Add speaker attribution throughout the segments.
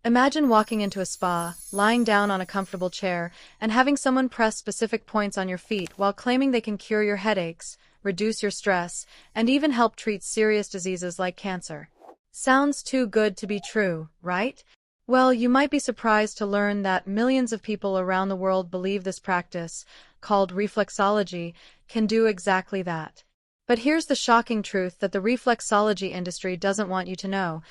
Speaker 1: Imagine walking into a spa, lying down on a comfortable chair, and having someone press specific points on your feet while claiming they can cure your headaches, reduce your stress, and even help treat serious diseases like cancer. Sounds too good to be true, right? Well, you might be surprised to learn that millions of people around the world believe this practice, called reflexology, can do exactly that. But here's the shocking truth that the reflexology industry doesn't want you to know.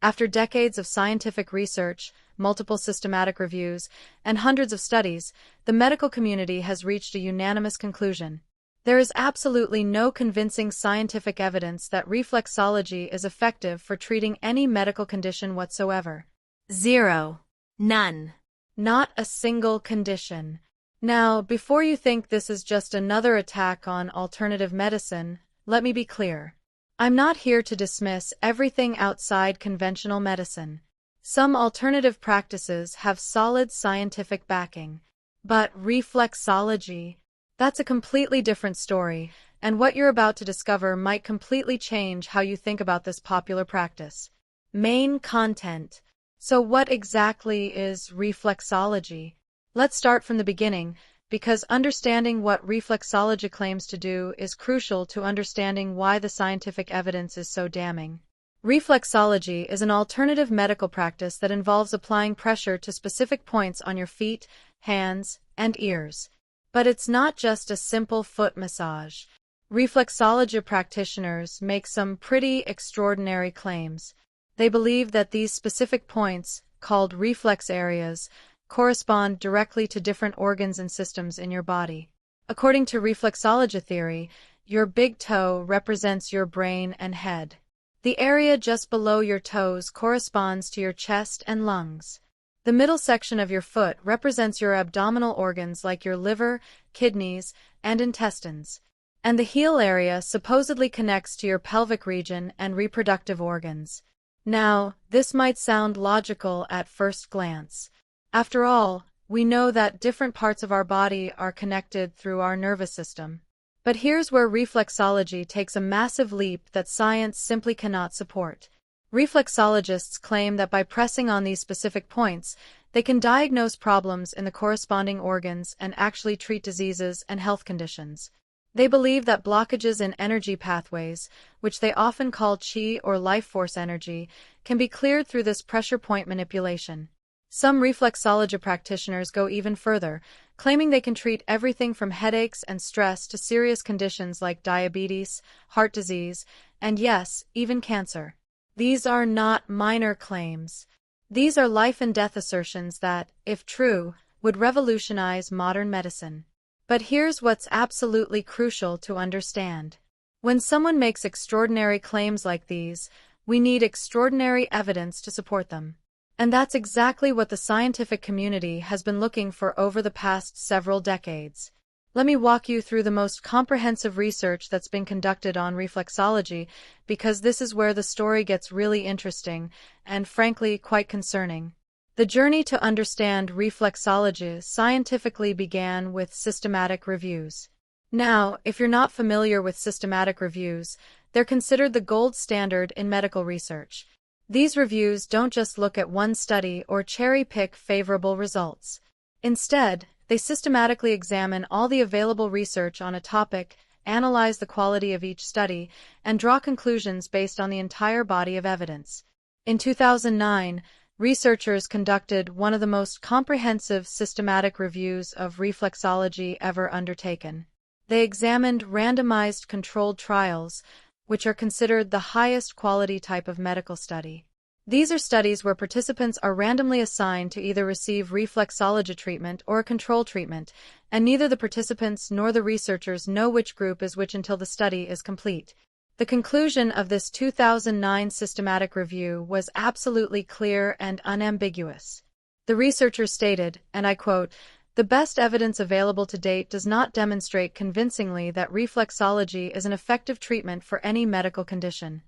Speaker 1: After decades of scientific research, multiple systematic reviews, and hundreds of studies, the medical community has reached a unanimous conclusion. There is absolutely no convincing scientific evidence that reflexology is effective for treating any medical condition whatsoever.
Speaker 2: Zero. None.
Speaker 1: Not a single condition. Now, before you think this is just another attack on alternative medicine, let me be clear. I'm not here to dismiss everything outside conventional medicine. Some alternative practices have solid scientific backing. But reflexology, that's a completely different story, and what you're about to discover might completely change how you think about this popular practice. Main content. So what exactly is reflexology? Let's start from the beginning, because understanding what reflexology claims to do is crucial to understanding why the scientific evidence is so damning. Reflexology is an alternative medical practice that involves applying pressure to specific points on your feet, hands, and ears. But it's not just a simple foot massage. Reflexology practitioners make some pretty extraordinary claims. They believe that these specific points, called reflex areas, correspond directly to different organs and systems in your body. According to reflexology theory, your big toe represents your brain and head. The area just below your toes corresponds to your chest and lungs. The middle section of your foot represents your abdominal organs like your liver, kidneys, and intestines. And the heel area supposedly connects to your pelvic region and reproductive organs. Now, this might sound logical at first glance. After all, we know that different parts of our body are connected through our nervous system. But here's where reflexology takes a massive leap that science simply cannot support. Reflexologists claim that by pressing on these specific points, they can diagnose problems in the corresponding organs and actually treat diseases and health conditions. They believe that blockages in energy pathways, which they often call qi or life force energy, can be cleared through this pressure point manipulation. Some reflexology practitioners go even further, claiming they can treat everything from headaches and stress to serious conditions like diabetes, heart disease, and yes, even cancer. These are not minor claims. These are life and death assertions that, if true, would revolutionize modern medicine. But here's what's absolutely crucial to understand. When someone makes extraordinary claims like these, we need extraordinary evidence to support them. And that's exactly what the scientific community has been looking for over the past several decades. Let me walk you through the most comprehensive research that's been conducted on reflexology, because this is where the story gets really interesting and, frankly, quite concerning. The journey to understand reflexology scientifically began with systematic reviews. Now, if you're not familiar with systematic reviews, they're considered the gold standard in medical research. These reviews don't just look at one study or cherry-pick favorable results. Instead, they systematically examine all the available research on a topic, analyze the quality of each study, and draw conclusions based on the entire body of evidence. In 2009, researchers conducted one of the most comprehensive systematic reviews of reflexology ever undertaken. They examined randomized controlled trials, which are considered the highest quality type of medical study. These are studies where participants are randomly assigned to either receive reflexology treatment or a control treatment, and neither the participants nor the researchers know which group is which until the study is complete. The conclusion of this 2009 systematic review was absolutely clear and unambiguous. The researchers stated, and I quote, "The best evidence available to date does not demonstrate convincingly that reflexology is an effective treatment for any medical condition."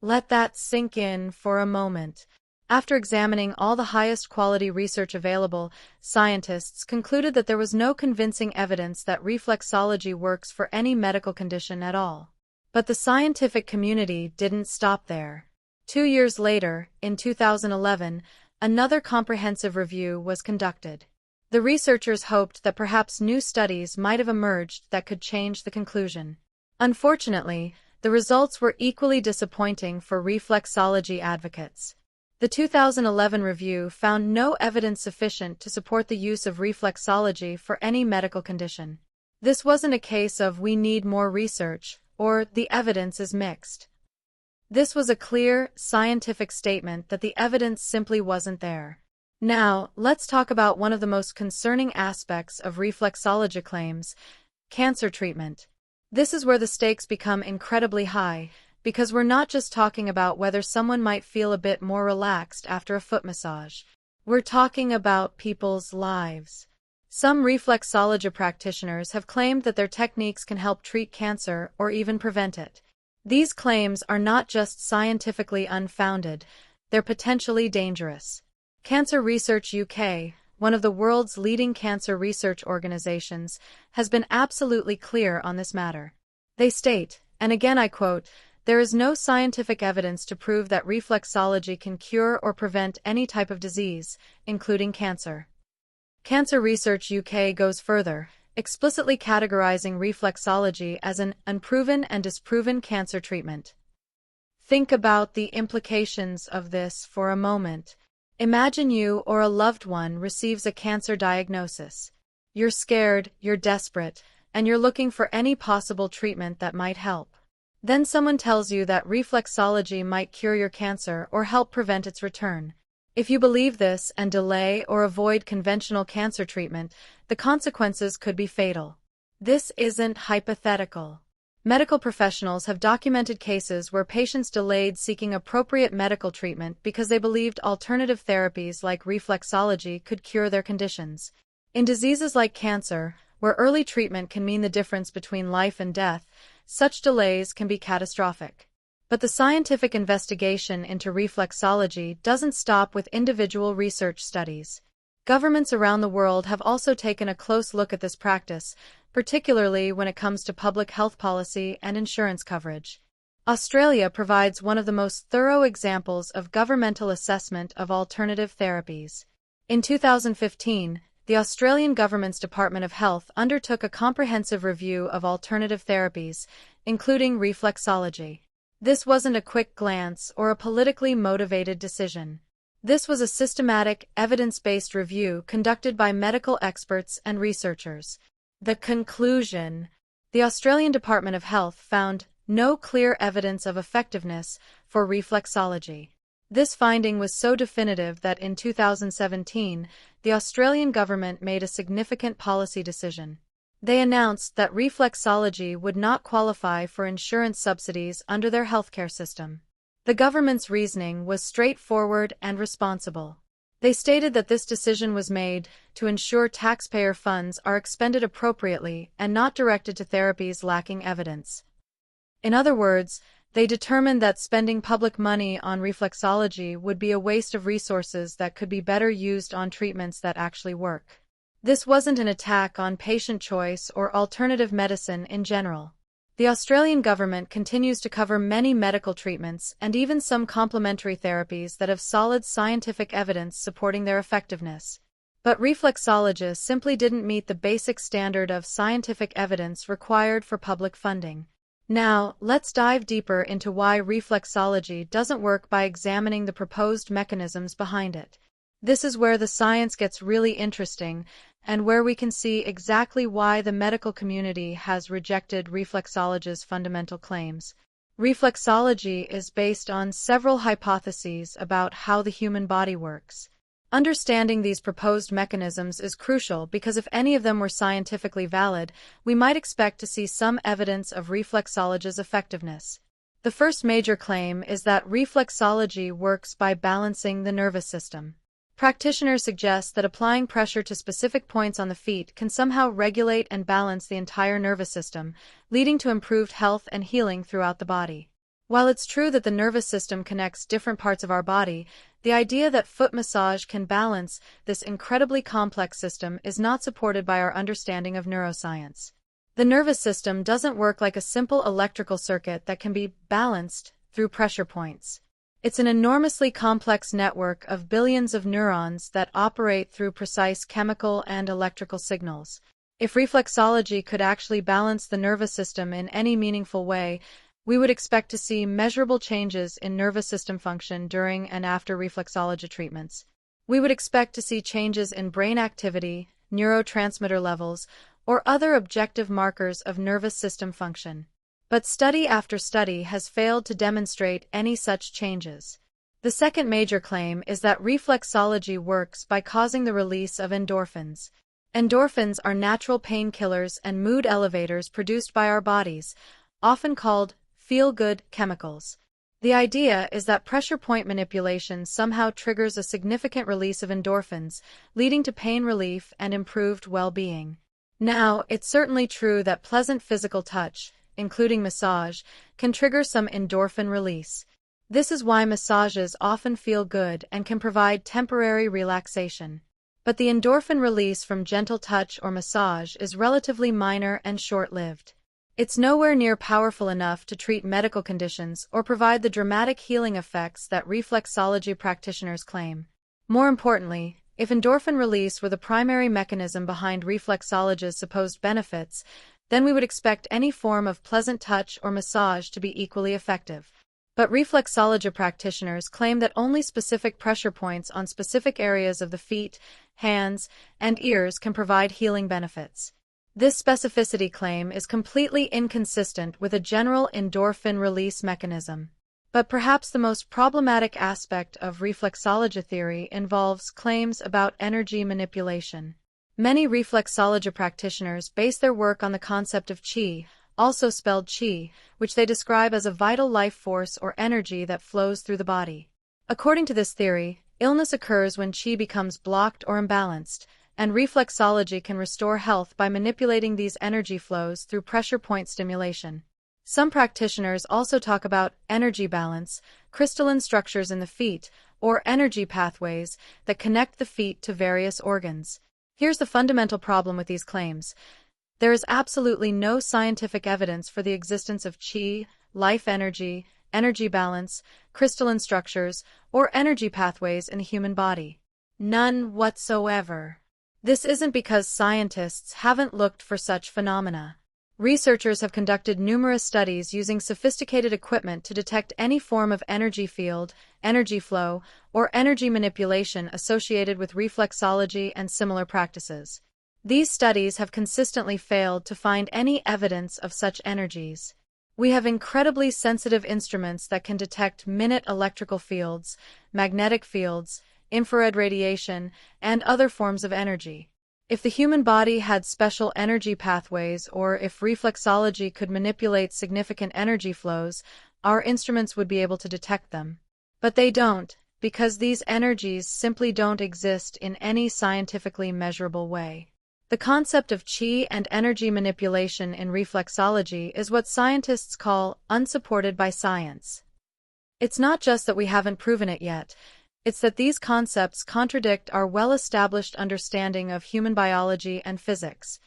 Speaker 1: Let that sink in for a moment. After examining all the highest quality research available, scientists concluded that there was no convincing evidence that reflexology works for any medical condition at all. But the scientific community didn't stop there. 2 years later, in 2011, another comprehensive review was conducted. The researchers hoped that perhaps new studies might have emerged that could change the conclusion. Unfortunately, the results were equally disappointing for reflexology advocates. The 2011 review found no evidence sufficient to support the use of reflexology for any medical condition. This wasn't a case of "we need more research" or "the evidence is mixed." This was a clear, scientific statement that the evidence simply wasn't there. Now, let's talk about one of the most concerning aspects of reflexology claims: cancer treatment. This is where the stakes become incredibly high, because we're not just talking about whether someone might feel a bit more relaxed after a foot massage. We're talking about people's lives. Some reflexology practitioners have claimed that their techniques can help treat cancer or even prevent it. These claims are not just scientifically unfounded, they're potentially dangerous. Cancer Research UK, one of the world's leading cancer research organizations, has been absolutely clear on this matter. They state, and again I quote, "There is no scientific evidence to prove that reflexology can cure or prevent any type of disease, including cancer." Cancer Research UK goes further, explicitly categorizing reflexology as an unproven and disproven cancer treatment. Think about the implications of this for a moment. Imagine you or a loved one receives a cancer diagnosis. You're scared, you're desperate, and you're looking for any possible treatment that might help. Then someone tells you that reflexology might cure your cancer or help prevent its return. If you believe this and delay or avoid conventional cancer treatment, the consequences could be fatal. This isn't hypothetical. Medical professionals have documented cases where patients delayed seeking appropriate medical treatment because they believed alternative therapies like reflexology could cure their conditions. In diseases like cancer, where early treatment can mean the difference between life and death, such delays can be catastrophic. But the scientific investigation into reflexology doesn't stop with individual research studies. Governments around the world have also taken a close look at this practice, particularly when it comes to public health policy and insurance coverage. Australia provides one of the most thorough examples of governmental assessment of alternative therapies. In 2015, the Australian government's Department of Health undertook a comprehensive review of alternative therapies, including reflexology. This wasn't a quick glance or a politically motivated decision. This was a systematic, evidence-based review conducted by medical experts and researchers. The conclusion: the Australian Department of Health found no clear evidence of effectiveness for reflexology. This finding was so definitive that in 2017, the Australian government made a significant policy decision. They announced that reflexology would not qualify for insurance subsidies under their healthcare system. The government's reasoning was straightforward and responsible. They stated that this decision was made to ensure taxpayer funds are expended appropriately and not directed to therapies lacking evidence. In other words, they determined that spending public money on reflexology would be a waste of resources that could be better used on treatments that actually work. This wasn't an attack on patient choice or alternative medicine in general. The Australian government continues to cover many medical treatments and even some complementary therapies that have solid scientific evidence supporting their effectiveness. But reflexologists simply didn't meet the basic standard of scientific evidence required for public funding. Now, let's dive deeper into why reflexology doesn't work by examining the proposed mechanisms behind it. This is where the science gets really interesting, and where we can see exactly why the medical community has rejected reflexology's fundamental claims. Reflexology is based on several hypotheses about how the human body works. Understanding these proposed mechanisms is crucial because if any of them were scientifically valid, we might expect to see some evidence of reflexology's effectiveness. The first major claim is that reflexology works by balancing the nervous system. Practitioners suggest that applying pressure to specific points on the feet can somehow regulate and balance the entire nervous system, leading to improved health and healing throughout the body. While it's true that the nervous system connects different parts of our body, the idea that foot massage can balance this incredibly complex system is not supported by our understanding of neuroscience. The nervous system doesn't work like a simple electrical circuit that can be balanced through pressure points. It's an enormously complex network of billions of neurons that operate through precise chemical and electrical signals. If reflexology could actually balance the nervous system in any meaningful way, we would expect to see measurable changes in nervous system function during and after reflexology treatments. We would expect to see changes in brain activity, neurotransmitter levels, or other objective markers of nervous system function. But study after study has failed to demonstrate any such changes. The second major claim is that reflexology works by causing the release of endorphins. Endorphins are natural painkillers and mood elevators produced by our bodies, often called feel-good chemicals. The idea is that pressure point manipulation somehow triggers a significant release of endorphins, leading to pain relief and improved well-being. Now, it's certainly true that pleasant physical touch, including massage, can trigger some endorphin release. This is why massages often feel good and can provide temporary relaxation. But the endorphin release from gentle touch or massage is relatively minor and short-lived. It's nowhere near powerful enough to treat medical conditions or provide the dramatic healing effects that reflexology practitioners claim. More importantly, if endorphin release were the primary mechanism behind reflexology's supposed benefits, then we would expect any form of pleasant touch or massage to be equally effective. But reflexology practitioners claim that only specific pressure points on specific areas of the feet, hands, and ears can provide healing benefits. This specificity claim is completely inconsistent with a general endorphin release mechanism. But perhaps the most problematic aspect of reflexology theory involves claims about energy manipulation. Many reflexology practitioners base their work on the concept of qi, also spelled chi, which they describe as a vital life force or energy that flows through the body. According to this theory, illness occurs when qi becomes blocked or imbalanced, and reflexology can restore health by manipulating these energy flows through pressure point stimulation. Some practitioners also talk about energy balance, crystalline structures in the feet, or energy pathways that connect the feet to various organs. Here's the fundamental problem with these claims. There is absolutely no scientific evidence for the existence of qi, life energy, energy balance, crystalline structures, or energy pathways in the human body. None whatsoever. This isn't because scientists haven't looked for such phenomena. Researchers have conducted numerous studies using sophisticated equipment to detect any form of energy field, energy flow, or energy manipulation associated with reflexology and similar practices. These studies have consistently failed to find any evidence of such energies. We have incredibly sensitive instruments that can detect minute electrical fields, magnetic fields, infrared radiation, and other forms of energy. If the human body had special energy pathways or if reflexology could manipulate significant energy flows, our instruments would be able to detect them. But they don't, because these energies simply don't exist in any scientifically measurable way. The concept of qi and energy manipulation in reflexology is what scientists call unsupported by science. It's not just that we haven't proven it yet. It's that these concepts contradict our well-established understanding of human biology and physics.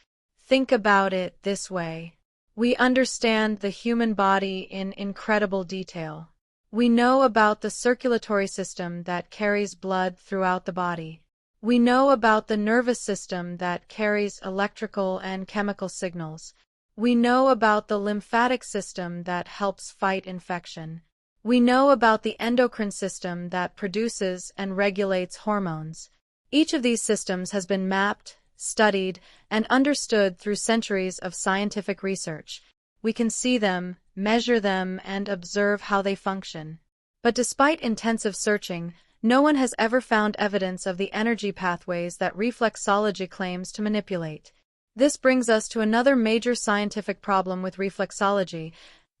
Speaker 1: Think about it this way. We understand the human body in incredible detail. We know about the circulatory system that carries blood throughout the body. We know about the nervous system that carries electrical and chemical signals. We know about the lymphatic system that helps fight infection. We know about the endocrine system that produces and regulates hormones. Each of these systems has been mapped, studied, and understood through centuries of scientific research. We can see them, measure them, and observe how they function. But despite intensive searching, no one has ever found evidence of the energy pathways that reflexology claims to manipulate. This brings us to another major scientific problem with reflexology: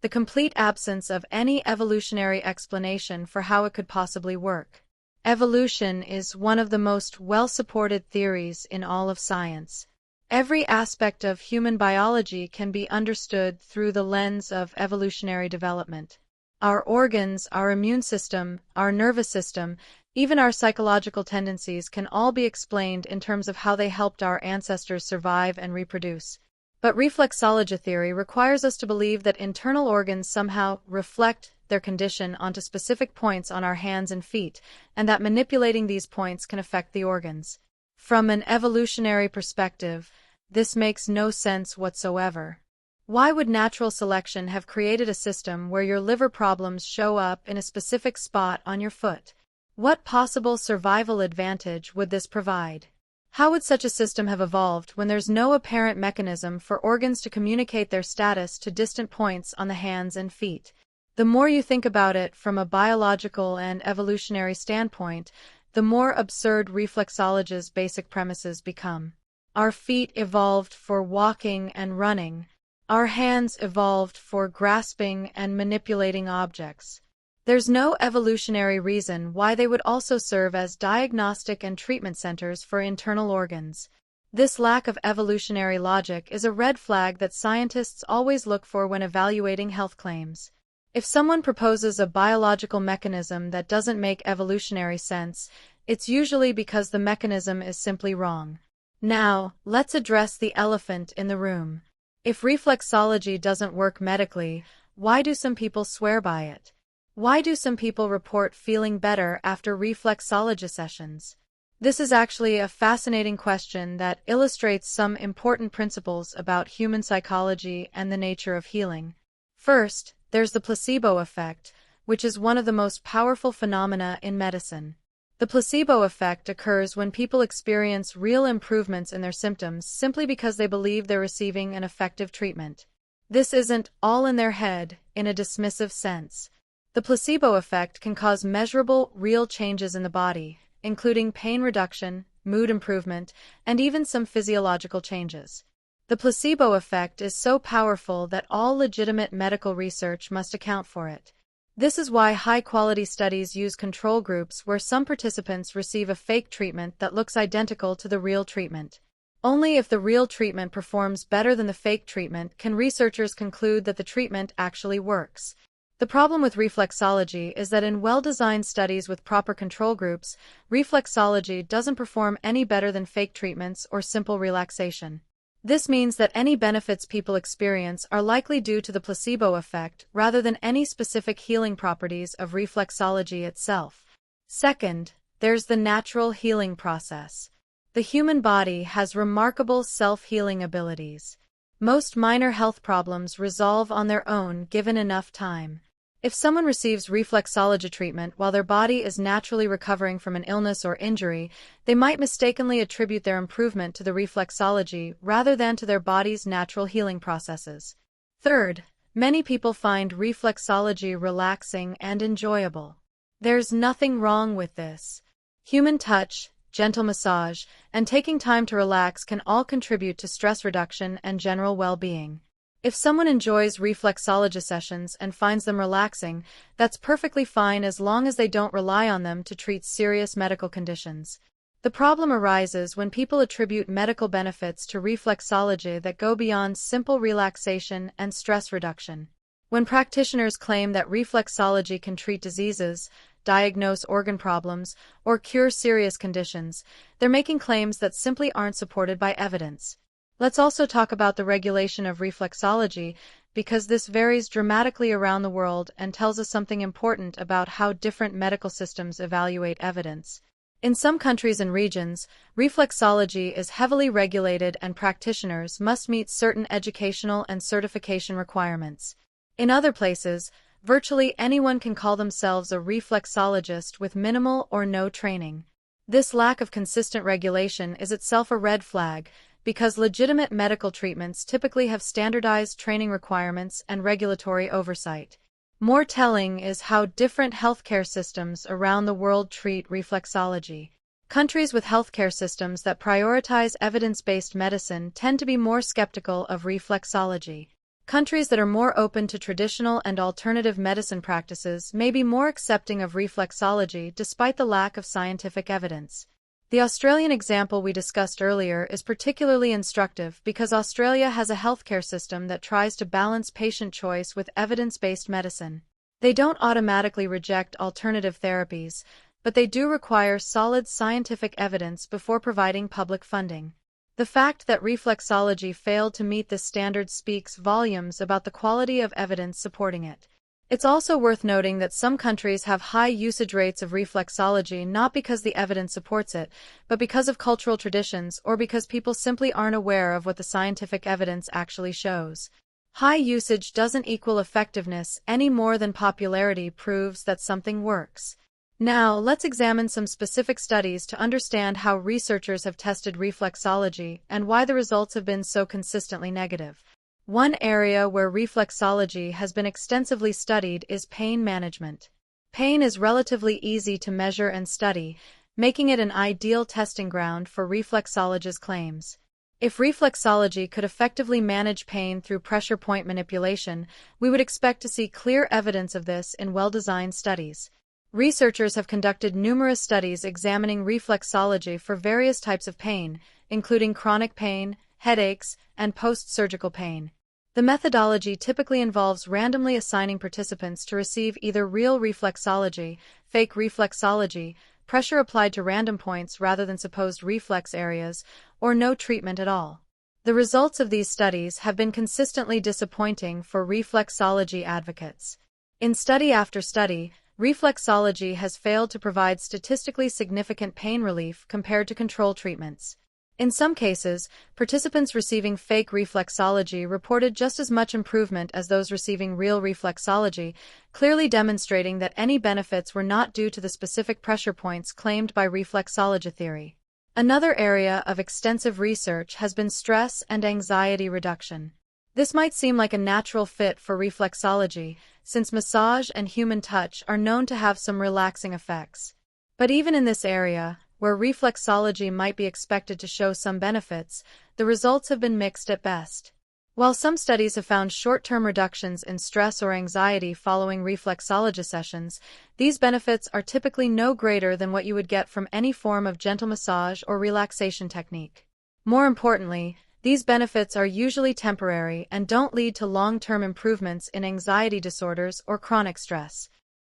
Speaker 1: the complete absence of any evolutionary explanation for how it could possibly work. Evolution is one of the most well-supported theories in all of science. Every aspect of human biology can be understood through the lens of evolutionary development. Our organs, our immune system, our nervous system, even our psychological tendencies can all be explained in terms of how they helped our ancestors survive and reproduce. But reflexology theory requires us to believe that internal organs somehow reflect their condition onto specific points on our hands and feet, and that manipulating these points can affect the organs. From an evolutionary perspective, this makes no sense whatsoever. Why would natural selection have created a system where your liver problems show up in a specific spot on your foot? What possible survival advantage would this provide? How would such a system have evolved when there's no apparent mechanism for organs to communicate their status to distant points on the hands and feet? The more you think about it from a biological and evolutionary standpoint, the more absurd reflexology's basic premises become. Our feet evolved for walking and running. Our hands evolved for grasping and manipulating objects. There's no evolutionary reason why they would also serve as diagnostic and treatment centers for internal organs. This lack of evolutionary logic is a red flag that scientists always look for when evaluating health claims. If someone proposes a biological mechanism that doesn't make evolutionary sense, it's usually because the mechanism is simply wrong. Now, let's address the elephant in the room. If reflexology doesn't work medically, why do some people swear by it? Why do some people report feeling better after reflexology sessions? This is actually a fascinating question that illustrates some important principles about human psychology and the nature of healing. First, there's the placebo effect, which is one of the most powerful phenomena in medicine. The placebo effect occurs when people experience real improvements in their symptoms simply because they believe they're receiving an effective treatment. This isn't all in their head, in a dismissive sense. The placebo effect can cause measurable, real changes in the body, including pain reduction, mood improvement, and even some physiological changes. The placebo effect is so powerful that all legitimate medical research must account for it. This is why high-quality studies use control groups where some participants receive a fake treatment that looks identical to the real treatment. Only if the real treatment performs better than the fake treatment can researchers conclude that the treatment actually works. The problem with reflexology is that in well-designed studies with proper control groups, reflexology doesn't perform any better than fake treatments or simple relaxation. This means that any benefits people experience are likely due to the placebo effect rather than any specific healing properties of reflexology itself. Second, there's the natural healing process. The human body has remarkable self-healing abilities. Most minor health problems resolve on their own given enough time. If someone receives reflexology treatment while their body is naturally recovering from an illness or injury, they might mistakenly attribute their improvement to the reflexology rather than to their body's natural healing processes. Third, many people find reflexology relaxing and enjoyable. There's nothing wrong with this. Human touch, gentle massage, and taking time to relax can all contribute to stress reduction and general well-being. If someone enjoys reflexology sessions and finds them relaxing, that's perfectly fine as long as they don't rely on them to treat serious medical conditions. The problem arises when people attribute medical benefits to reflexology that go beyond simple relaxation and stress reduction. When practitioners claim that reflexology can treat diseases, diagnose organ problems, or cure serious conditions, they're making claims that simply aren't supported by evidence. Let's also talk about the regulation of reflexology, because this varies dramatically around the world and tells us something important about how different medical systems evaluate evidence. In some countries and regions, reflexology is heavily regulated and practitioners must meet certain educational and certification requirements. In other places, virtually anyone can call themselves a reflexologist with minimal or no training. This lack of consistent regulation is itself a red flag, because legitimate medical treatments typically have standardized training requirements and regulatory oversight. More telling is how different healthcare systems around the world treat reflexology. Countries with healthcare systems that prioritize evidence-based medicine tend to be more skeptical of reflexology. Countries that are more open to traditional and alternative medicine practices may be more accepting of reflexology despite the lack of scientific evidence. The Australian example we discussed earlier is particularly instructive because Australia has a healthcare system that tries to balance patient choice with evidence-based medicine. They don't automatically reject alternative therapies, but they do require solid scientific evidence before providing public funding. The fact that reflexology failed to meet this standard speaks volumes about the quality of evidence supporting it. It's also worth noting that some countries have high usage rates of reflexology not because the evidence supports it, but because of cultural traditions or because people simply aren't aware of what the scientific evidence actually shows. High usage doesn't equal effectiveness any more than popularity proves that something works. Now, let's examine some specific studies to understand how researchers have tested reflexology and why the results have been so consistently negative. One area where reflexology has been extensively studied is pain management. Pain is relatively easy to measure and study, making it an ideal testing ground for reflexology's claims. If reflexology could effectively manage pain through pressure point manipulation, we would expect to see clear evidence of this in well-designed studies. Researchers have conducted numerous studies examining reflexology for various types of pain, including chronic pain, headaches, and post-surgical pain. The methodology typically involves randomly assigning participants to receive either real reflexology, fake reflexology, pressure applied to random points rather than supposed reflex areas, or no treatment at all. The results of these studies have been consistently disappointing for reflexology advocates. In study after study, reflexology has failed to provide statistically significant pain relief compared to control treatments. In some cases, participants receiving fake reflexology reported just as much improvement as those receiving real reflexology, clearly demonstrating that any benefits were not due to the specific pressure points claimed by reflexology theory. Another area of extensive research has been stress and anxiety reduction. This might seem like a natural fit for reflexology, since massage and human touch are known to have some relaxing effects. But even in this area, where reflexology might be expected to show some benefits, the results have been mixed at best. While some studies have found short-term reductions in stress or anxiety following reflexology sessions, these benefits are typically no greater than what you would get from any form of gentle massage or relaxation technique. More importantly, these benefits are usually temporary and don't lead to long-term improvements in anxiety disorders or chronic stress.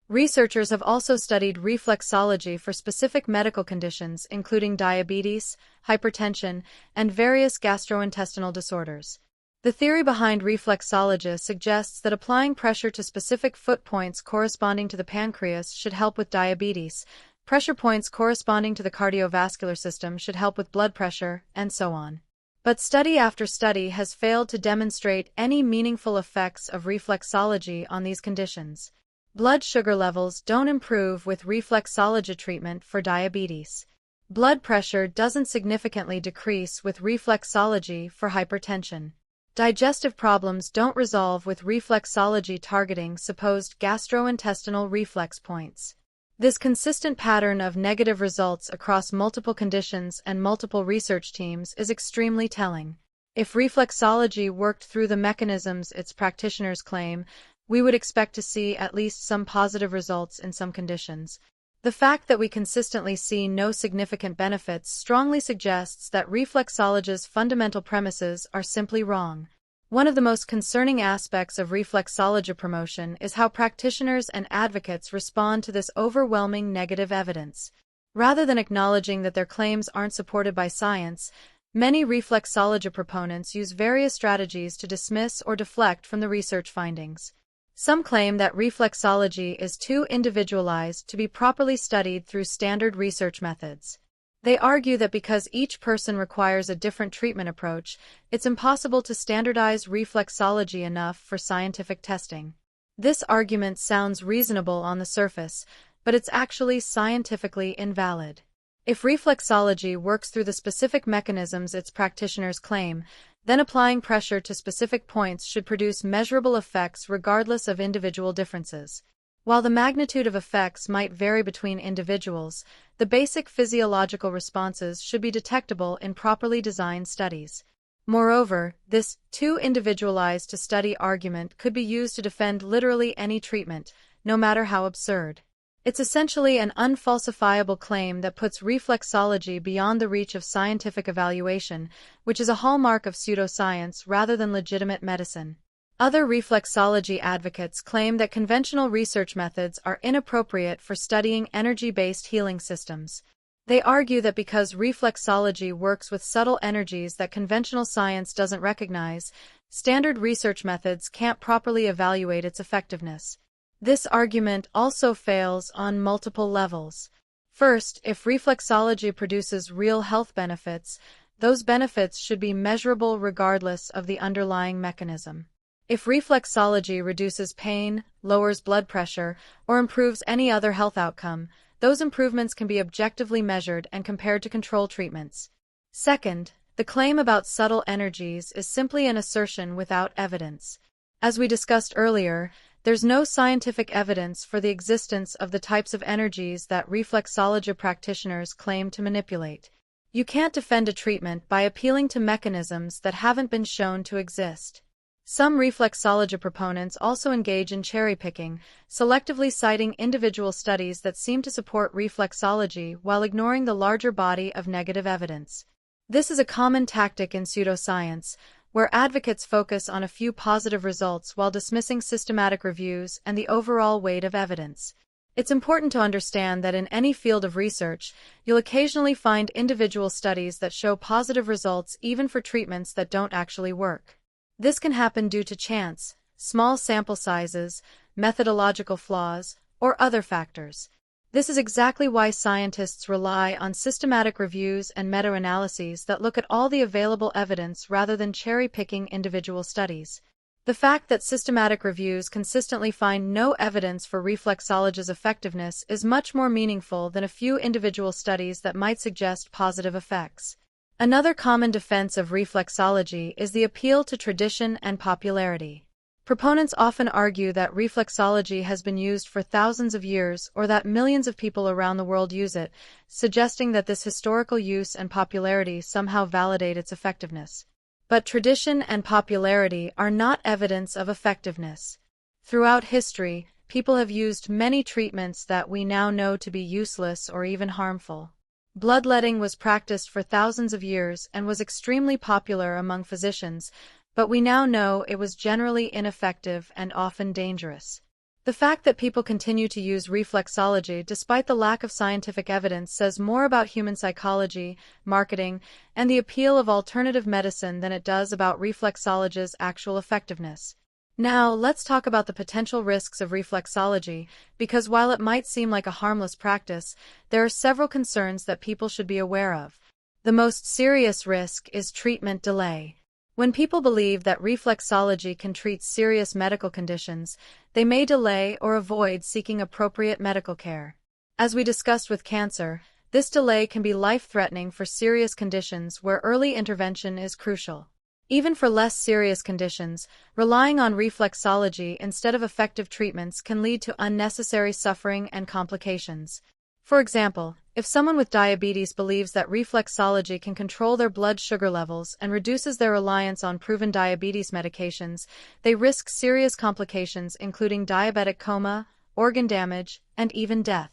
Speaker 1: Researchers have also studied reflexology for specific medical conditions including diabetes, hypertension, and various gastrointestinal disorders. The theory behind reflexology suggests that applying pressure to specific foot points corresponding to the pancreas should help with diabetes, pressure points corresponding to the cardiovascular system should help with blood pressure, and so on. But study after study has failed to demonstrate any meaningful effects of reflexology on these conditions. Blood sugar levels don't improve with reflexology treatment for diabetes. Blood pressure doesn't significantly decrease with reflexology for hypertension. Digestive problems don't resolve with reflexology targeting supposed gastrointestinal reflex points. This consistent pattern of negative results across multiple conditions and multiple research teams is extremely telling. If reflexology worked through the mechanisms its practitioners claim, we would expect to see at least some positive results in some conditions. The fact that we consistently see no significant benefits strongly suggests that reflexology's fundamental premises are simply wrong. One of the most concerning aspects of reflexology promotion is how practitioners and advocates respond to this overwhelming negative evidence. Rather than acknowledging that their claims aren't supported by science, many reflexology proponents use various strategies to dismiss or deflect from the research findings. Some claim that reflexology is too individualized to be properly studied through standard research methods. They argue that because each person requires a different treatment approach, it's impossible to standardize reflexology enough for scientific testing. This argument sounds reasonable on the surface, but it's actually scientifically invalid. If reflexology works through the specific mechanisms its practitioners claim, then applying pressure to specific points should produce measurable effects regardless of individual differences. While the magnitude of effects might vary between individuals, the basic physiological responses should be detectable in properly designed studies. Moreover, this too individualized to study argument could be used to defend literally any treatment, no matter how absurd. It's essentially an unfalsifiable claim that puts reflexology beyond the reach of scientific evaluation, which is a hallmark of pseudoscience rather than legitimate medicine. Other reflexology advocates claim that conventional research methods are inappropriate for studying energy-based healing systems. They argue that because reflexology works with subtle energies that conventional science doesn't recognize, standard research methods can't properly evaluate its effectiveness. This argument also fails on multiple levels. First, if reflexology produces real health benefits, those benefits should be measurable regardless of the underlying mechanism. If reflexology reduces pain, lowers blood pressure, or improves any other health outcome, those improvements can be objectively measured and compared to control treatments. Second, the claim about subtle energies is simply an assertion without evidence. As we discussed earlier, there's no scientific evidence for the existence of the types of energies that reflexology practitioners claim to manipulate. You can't defend a treatment by appealing to mechanisms that haven't been shown to exist. Some reflexology proponents also engage in cherry-picking, selectively citing individual studies that seem to support reflexology while ignoring the larger body of negative evidence. This is a common tactic in pseudoscience, where advocates focus on a few positive results while dismissing systematic reviews and the overall weight of evidence. It's important to understand that in any field of research, you'll occasionally find individual studies that show positive results even for treatments that don't actually work. This can happen due to chance, small sample sizes, methodological flaws, or other factors. This is exactly why scientists rely on systematic reviews and meta-analyses that look at all the available evidence rather than cherry-picking individual studies. The fact that systematic reviews consistently find no evidence for reflexology's effectiveness is much more meaningful than a few individual studies that might suggest positive effects. Another common defense of reflexology is the appeal to tradition and popularity. Proponents often argue that reflexology has been used for thousands of years or that millions of people around the world use it, suggesting that this historical use and popularity somehow validate its effectiveness. But tradition and popularity are not evidence of effectiveness. Throughout history, people have used many treatments that we now know to be useless or even harmful. Bloodletting was practiced for thousands of years and was extremely popular among physicians, but we now know it was generally ineffective and often dangerous. The fact that people continue to use reflexology despite the lack of scientific evidence says more about human psychology, marketing, and the appeal of alternative medicine than it does about reflexology's actual effectiveness. Now, let's talk about the potential risks of reflexology, because while it might seem like a harmless practice, there are several concerns that people should be aware of. The most serious risk is treatment delay. When people believe that reflexology can treat serious medical conditions, they may delay or avoid seeking appropriate medical care. As we discussed with cancer, this delay can be life-threatening for serious conditions where early intervention is crucial. Even for less serious conditions, relying on reflexology instead of effective treatments can lead to unnecessary suffering and complications. For example, if someone with diabetes believes that reflexology can control their blood sugar levels and reduces their reliance on proven diabetes medications, they risk serious complications including diabetic coma, organ damage, and even death.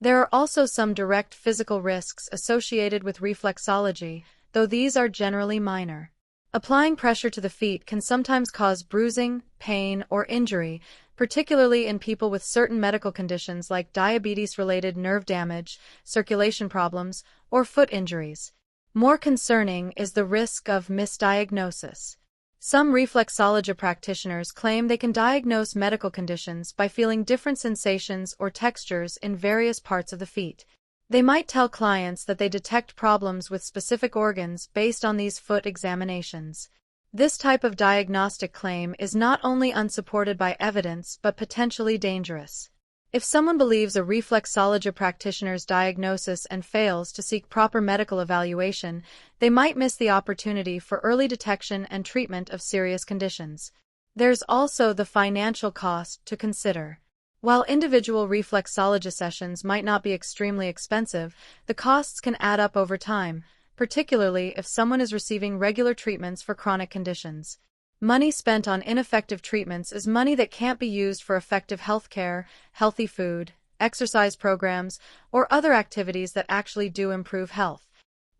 Speaker 1: There are also some direct physical risks associated with reflexology, though these are generally minor. Applying pressure to the feet can sometimes cause bruising, pain, or injury, particularly in people with certain medical conditions like diabetes-related nerve damage, circulation problems, or foot injuries. More concerning is the risk of misdiagnosis. Some reflexology practitioners claim they can diagnose medical conditions by feeling different sensations or textures in various parts of the feet. They might tell clients that they detect problems with specific organs based on these foot examinations. This type of diagnostic claim is not only unsupported by evidence but potentially dangerous. If someone believes a reflexology practitioner's diagnosis and fails to seek proper medical evaluation, they might miss the opportunity for early detection and treatment of serious conditions. There's also the financial cost to consider. While individual reflexology sessions might not be extremely expensive, the costs can add up over time, particularly if someone is receiving regular treatments for chronic conditions. Money spent on ineffective treatments is money that can't be used for effective health care, healthy food, exercise programs, or other activities that actually do improve health.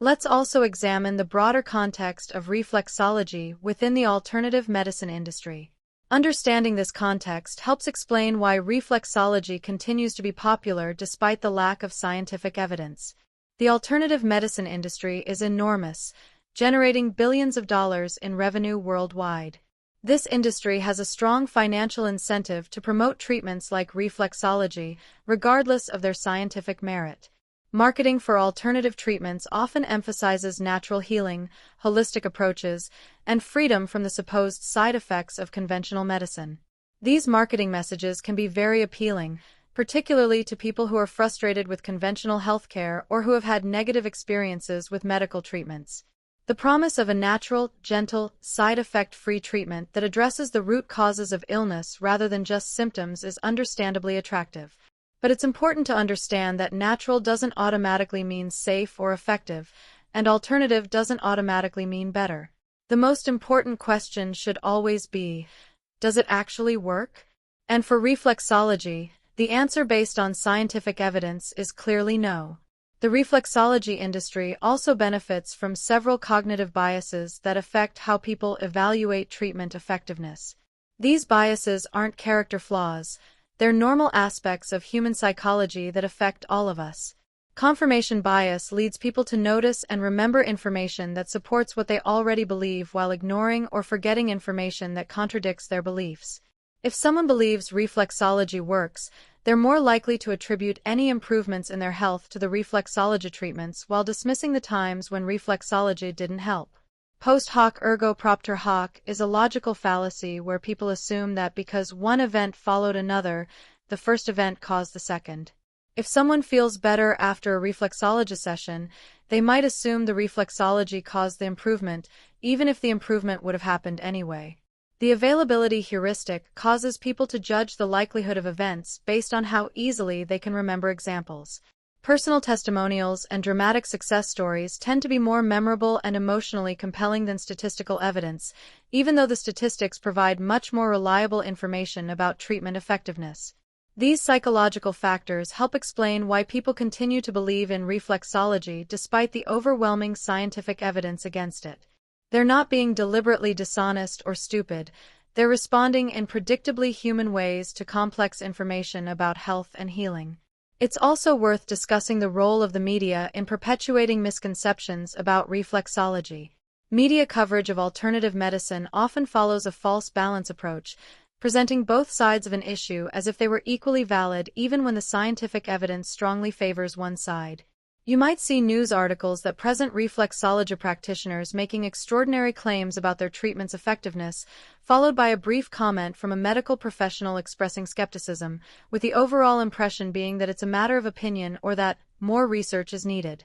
Speaker 1: Let's also examine the broader context of reflexology within the alternative medicine industry. Understanding this context helps explain why reflexology continues to be popular despite the lack of scientific evidence. The alternative medicine industry is enormous, generating billions of dollars in revenue worldwide. This industry has a strong financial incentive to promote treatments like reflexology, regardless of their scientific merit. Marketing for alternative treatments often emphasizes natural healing, holistic approaches, and freedom from the supposed side effects of conventional medicine. These marketing messages can be very appealing, particularly to people who are frustrated with conventional healthcare or who have had negative experiences with medical treatments. The promise of a natural, gentle, side effect-free treatment that addresses the root causes of illness rather than just symptoms is understandably attractive. But it's important to understand that natural doesn't automatically mean safe or effective, and alternative doesn't automatically mean better. The most important question should always be, does it actually work? And for reflexology, the answer based on scientific evidence is clearly no. The reflexology industry also benefits from several cognitive biases that affect how people evaluate treatment effectiveness. These biases aren't character flaws. They're normal aspects of human psychology that affect all of us. Confirmation bias leads people to notice and remember information that supports what they already believe while ignoring or forgetting information that contradicts their beliefs. If someone believes reflexology works, they're more likely to attribute any improvements in their health to the reflexology treatments while dismissing the times when reflexology didn't help. Post hoc ergo propter hoc is a logical fallacy where people assume that because one event followed another, the first event caused the second. If someone feels better after a reflexology session, they might assume the reflexology caused the improvement, even if the improvement would have happened anyway. The availability heuristic causes people to judge the likelihood of events based on how easily they can remember examples. Personal testimonials and dramatic success stories tend to be more memorable and emotionally compelling than statistical evidence, even though the statistics provide much more reliable information about treatment effectiveness. These psychological factors help explain why people continue to believe in reflexology despite the overwhelming scientific evidence against it. They're not being deliberately dishonest or stupid. They're responding in predictably human ways to complex information about health and healing. It's also worth discussing the role of the media in perpetuating misconceptions about reflexology. Media coverage of alternative medicine often follows a false balance approach, presenting both sides of an issue as if they were equally valid even when the scientific evidence strongly favors one side. You might see news articles that present reflexology practitioners making extraordinary claims about their treatment's effectiveness, followed by a brief comment from a medical professional expressing skepticism, with the overall impression being that it's a matter of opinion or that more research is needed.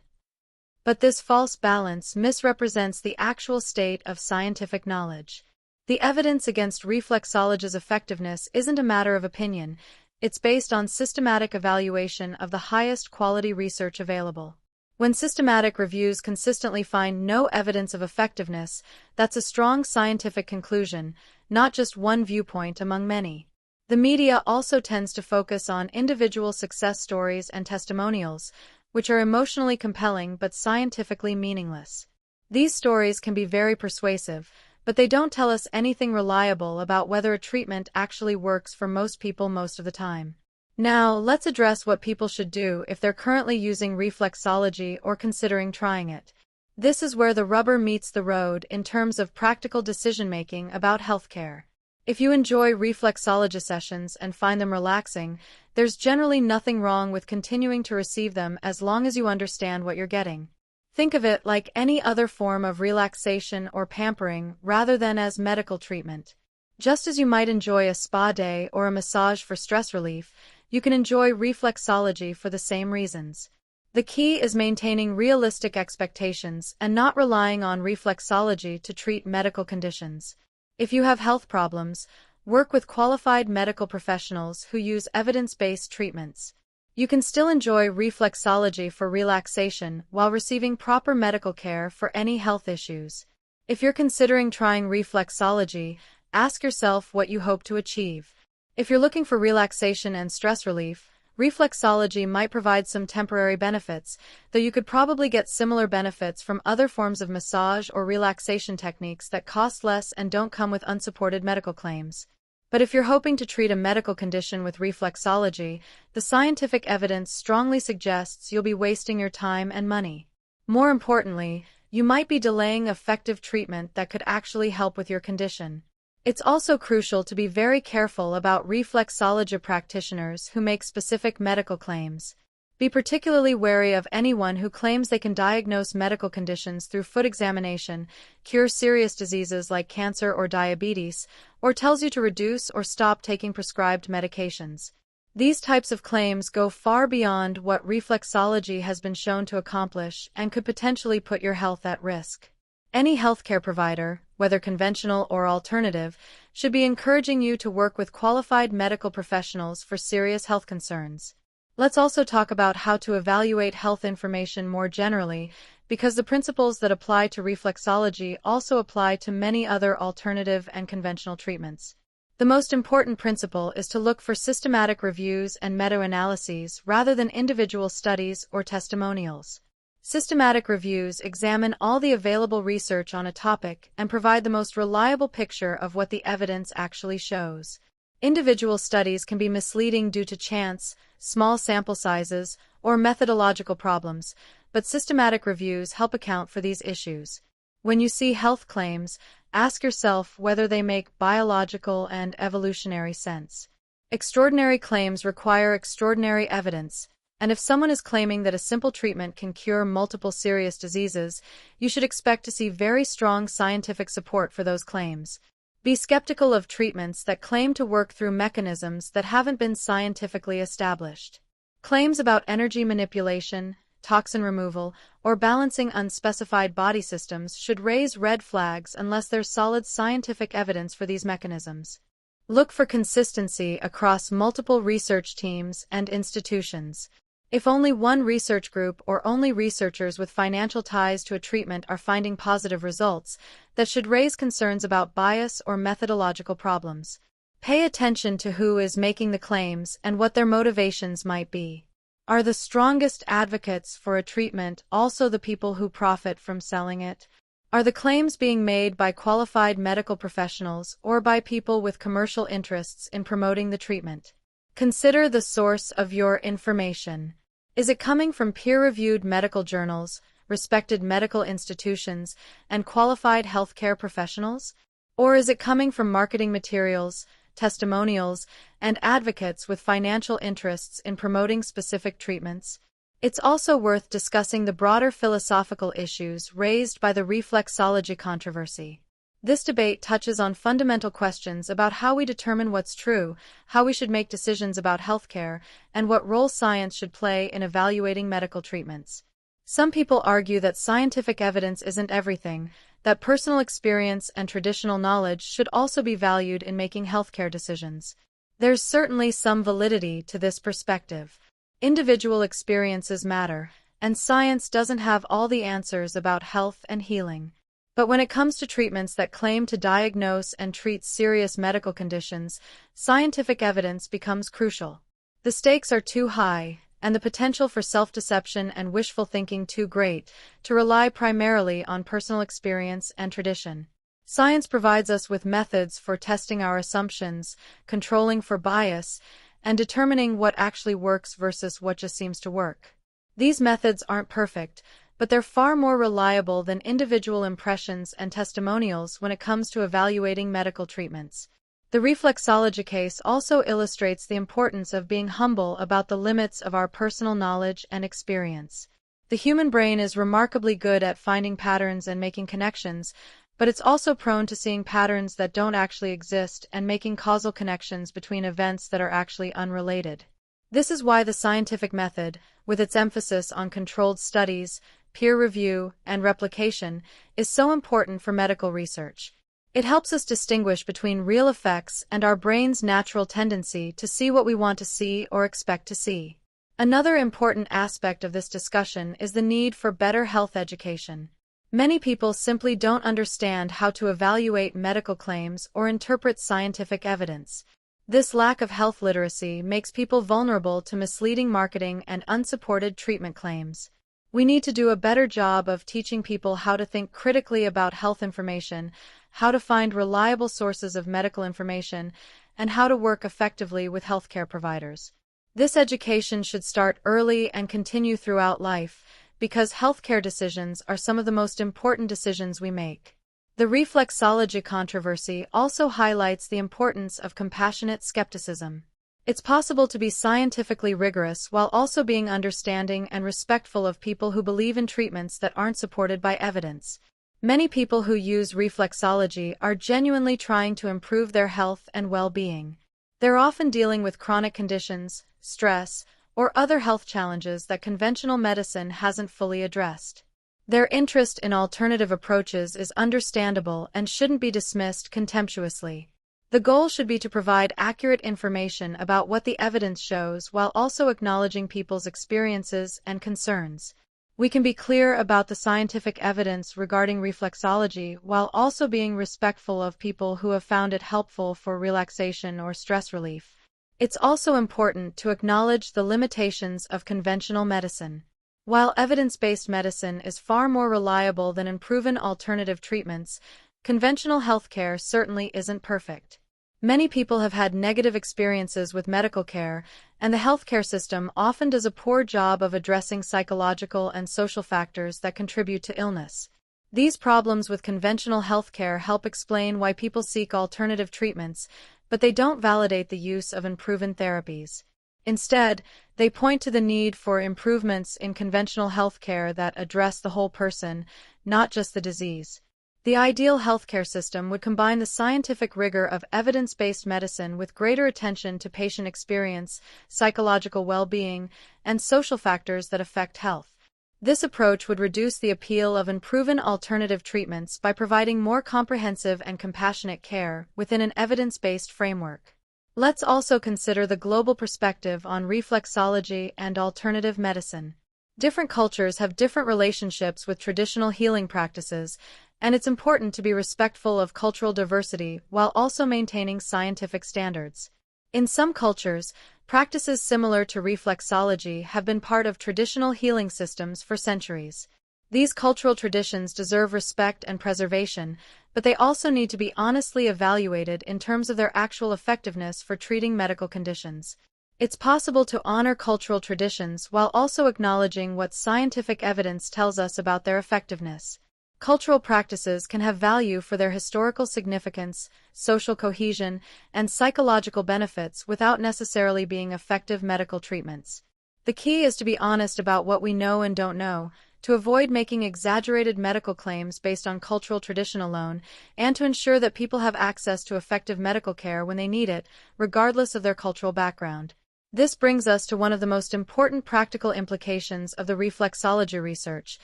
Speaker 1: But this false balance misrepresents the actual state of scientific knowledge. The evidence against reflexology's effectiveness isn't a matter of opinion. It's based on systematic evaluation of the highest quality research available. When systematic reviews consistently find no evidence of effectiveness, that's a strong scientific conclusion, not just one viewpoint among many. The media also tends to focus on individual success stories and testimonials, which are emotionally compelling but scientifically meaningless. These stories can be very persuasive, but they don't tell us anything reliable about whether a treatment actually works for most people most of the time. Now, let's address what people should do if they're currently using reflexology or considering trying it. This is where the rubber meets the road in terms of practical decision-making about healthcare. If you enjoy reflexology sessions and find them relaxing, there's generally nothing wrong with continuing to receive them as long as you understand what you're getting. Think of it like any other form of relaxation or pampering rather than as medical treatment. Just as you might enjoy a spa day or a massage for stress relief, you can enjoy reflexology for the same reasons. The key is maintaining realistic expectations and not relying on reflexology to treat medical conditions. If you have health problems, work with qualified medical professionals who use evidence-based treatments. You can still enjoy reflexology for relaxation while receiving proper medical care for any health issues. If you're considering trying reflexology, ask yourself what you hope to achieve. If you're looking for relaxation and stress relief, reflexology might provide some temporary benefits, though you could probably get similar benefits from other forms of massage or relaxation techniques that cost less and don't come with unsupported medical claims. But if you're hoping to treat a medical condition with reflexology, the scientific evidence strongly suggests you'll be wasting your time and money. More importantly, you might be delaying effective treatment that could actually help with your condition. It's also crucial to be very careful about reflexology practitioners who make specific medical claims. Be particularly wary of anyone who claims they can diagnose medical conditions through foot examination, cure serious diseases like cancer or diabetes, or tells you to reduce or stop taking prescribed medications. These types of claims go far beyond what reflexology has been shown to accomplish and could potentially put your health at risk. Any healthcare provider, whether conventional or alternative, should be encouraging you to work with qualified medical professionals for serious health concerns. Let's also talk about how to evaluate health information more generally, because the principles that apply to reflexology also apply to many other alternative and conventional treatments. The most important principle is to look for systematic reviews and meta-analyses rather than individual studies or testimonials. Systematic reviews examine all the available research on a topic and provide the most reliable picture of what the evidence actually shows. Individual studies can be misleading due to chance, small sample sizes, or methodological problems, but systematic reviews help account for these issues. When you see health claims, ask yourself whether they make biological and evolutionary sense. Extraordinary claims require extraordinary evidence, and if someone is claiming that a simple treatment can cure multiple serious diseases, you should expect to see very strong scientific support for those claims. Be skeptical of treatments that claim to work through mechanisms that haven't been scientifically established. Claims about energy manipulation, toxin removal, or balancing unspecified body systems should raise red flags unless there's solid scientific evidence for these mechanisms. Look for consistency across multiple research teams and institutions. If only one research group or only researchers with financial ties to a treatment are finding positive results, that should raise concerns about bias or methodological problems. Pay attention to who is making the claims and what their motivations might be. Are the strongest advocates for a treatment also the people who profit from selling it? Are the claims being made by qualified medical professionals or by people with commercial interests in promoting the treatment? Consider the source of your information. Is it coming from peer-reviewed medical journals, respected medical institutions, and qualified healthcare professionals? Or is it coming from marketing materials, testimonials, and advocates with financial interests in promoting specific treatments? It's also worth discussing the broader philosophical issues raised by the reflexology controversy. This debate touches on fundamental questions about how we determine what's true, how we should make decisions about healthcare, and what role science should play in evaluating medical treatments. Some people argue that scientific evidence isn't everything, that personal experience and traditional knowledge should also be valued in making healthcare decisions. There's certainly some validity to this perspective. Individual experiences matter, and science doesn't have all the answers about health and healing. But when it comes to treatments that claim to diagnose and treat serious medical conditions, scientific evidence becomes crucial. The stakes are too high, and the potential for self-deception and wishful thinking too great to rely primarily on personal experience and tradition. Science provides us with methods for testing our assumptions, controlling for bias, and determining what actually works versus what just seems to work. These methods aren't perfect, but they're far more reliable than individual impressions and testimonials when it comes to evaluating medical treatments. The reflexology case also illustrates the importance of being humble about the limits of our personal knowledge and experience. The human brain is remarkably good at finding patterns and making connections, but it's also prone to seeing patterns that don't actually exist and making causal connections between events that are actually unrelated. This is why the scientific method, with its emphasis on controlled studies, peer review, and replication, is so important for medical research. It helps us distinguish between real effects and our brain's natural tendency to see what we want to see or expect to see. Another important aspect of this discussion is the need for better health education. Many people simply don't understand how to evaluate medical claims or interpret scientific evidence. This lack of health literacy makes people vulnerable to misleading marketing and unsupported treatment claims. We need to do a better job of teaching people how to think critically about health information, how to find reliable sources of medical information, and how to work effectively with healthcare providers. This education should start early and continue throughout life, because healthcare decisions are some of the most important decisions we make. The reflexology controversy also highlights the importance of compassionate skepticism. It's possible to be scientifically rigorous while also being understanding and respectful of people who believe in treatments that aren't supported by evidence. Many people who use reflexology are genuinely trying to improve their health and well-being. They're often dealing with chronic conditions, stress, or other health challenges that conventional medicine hasn't fully addressed. Their interest in alternative approaches is understandable and shouldn't be dismissed contemptuously. The goal should be to provide accurate information about what the evidence shows while also acknowledging people's experiences and concerns. We can be clear about the scientific evidence regarding reflexology while also being respectful of people who have found it helpful for relaxation or stress relief. It's also important to acknowledge the limitations of conventional medicine. While evidence-based medicine is far more reliable than unproven alternative treatments, conventional healthcare certainly isn't perfect. Many people have had negative experiences with medical care, and the healthcare system often does a poor job of addressing psychological and social factors that contribute to illness. These problems with conventional healthcare help explain why people seek alternative treatments, but they don't validate the use of unproven therapies. Instead, they point to the need for improvements in conventional healthcare that address the whole person, not just the disease. The ideal healthcare system would combine the scientific rigor of evidence-based medicine with greater attention to patient experience, psychological well-being, and social factors that affect health. This approach would reduce the appeal of unproven alternative treatments by providing more comprehensive and compassionate care within an evidence-based framework. Let's also consider the global perspective on reflexology and alternative medicine. Different cultures have different relationships with traditional healing practices, and it's important to be respectful of cultural diversity while also maintaining scientific standards. In some cultures, practices similar to reflexology have been part of traditional healing systems for centuries. These cultural traditions deserve respect and preservation, but they also need to be honestly evaluated in terms of their actual effectiveness for treating medical conditions. It's possible to honor cultural traditions while also acknowledging what scientific evidence tells us about their effectiveness. Cultural practices can have value for their historical significance, social cohesion, and psychological benefits without necessarily being effective medical treatments. The key is to be honest about what we know and don't know, to avoid making exaggerated medical claims based on cultural tradition alone, and to ensure that people have access to effective medical care when they need it, regardless of their cultural background. This brings us to one of the most important practical implications of the reflexology research: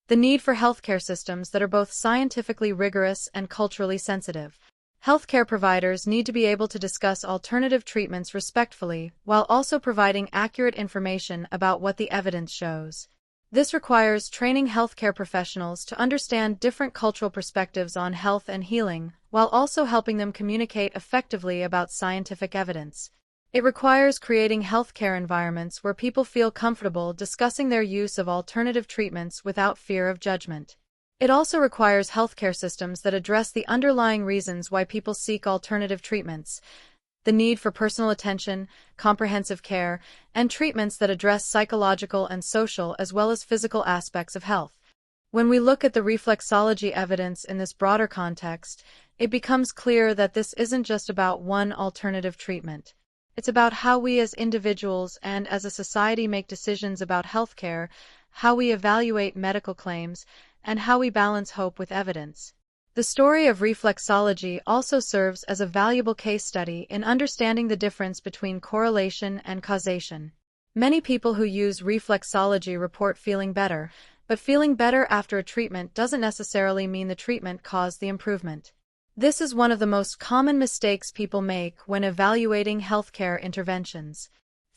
Speaker 1: the need for healthcare systems that are both scientifically rigorous and culturally sensitive. Healthcare providers need to be able to discuss alternative treatments respectfully while also providing accurate information about what the evidence shows. This requires training healthcare professionals to understand different cultural perspectives on health and healing, while also helping them communicate effectively about scientific evidence. It requires creating healthcare environments where people feel comfortable discussing their use of alternative treatments without fear of judgment. It also requires healthcare systems that address the underlying reasons why people seek alternative treatments: the need for personal attention, comprehensive care, and treatments that address psychological and social as well as physical aspects of health. When we look at the reflexology evidence in this broader context, it becomes clear that this isn't just about one alternative treatment. It's about how we as individuals and as a society make decisions about healthcare, how we evaluate medical claims, and how we balance hope with evidence. The story of reflexology also serves as a valuable case study in understanding the difference between correlation and causation. Many people who use reflexology report feeling better, but feeling better after a treatment doesn't necessarily mean the treatment caused the improvement. This is one of the most common mistakes people make when evaluating healthcare interventions.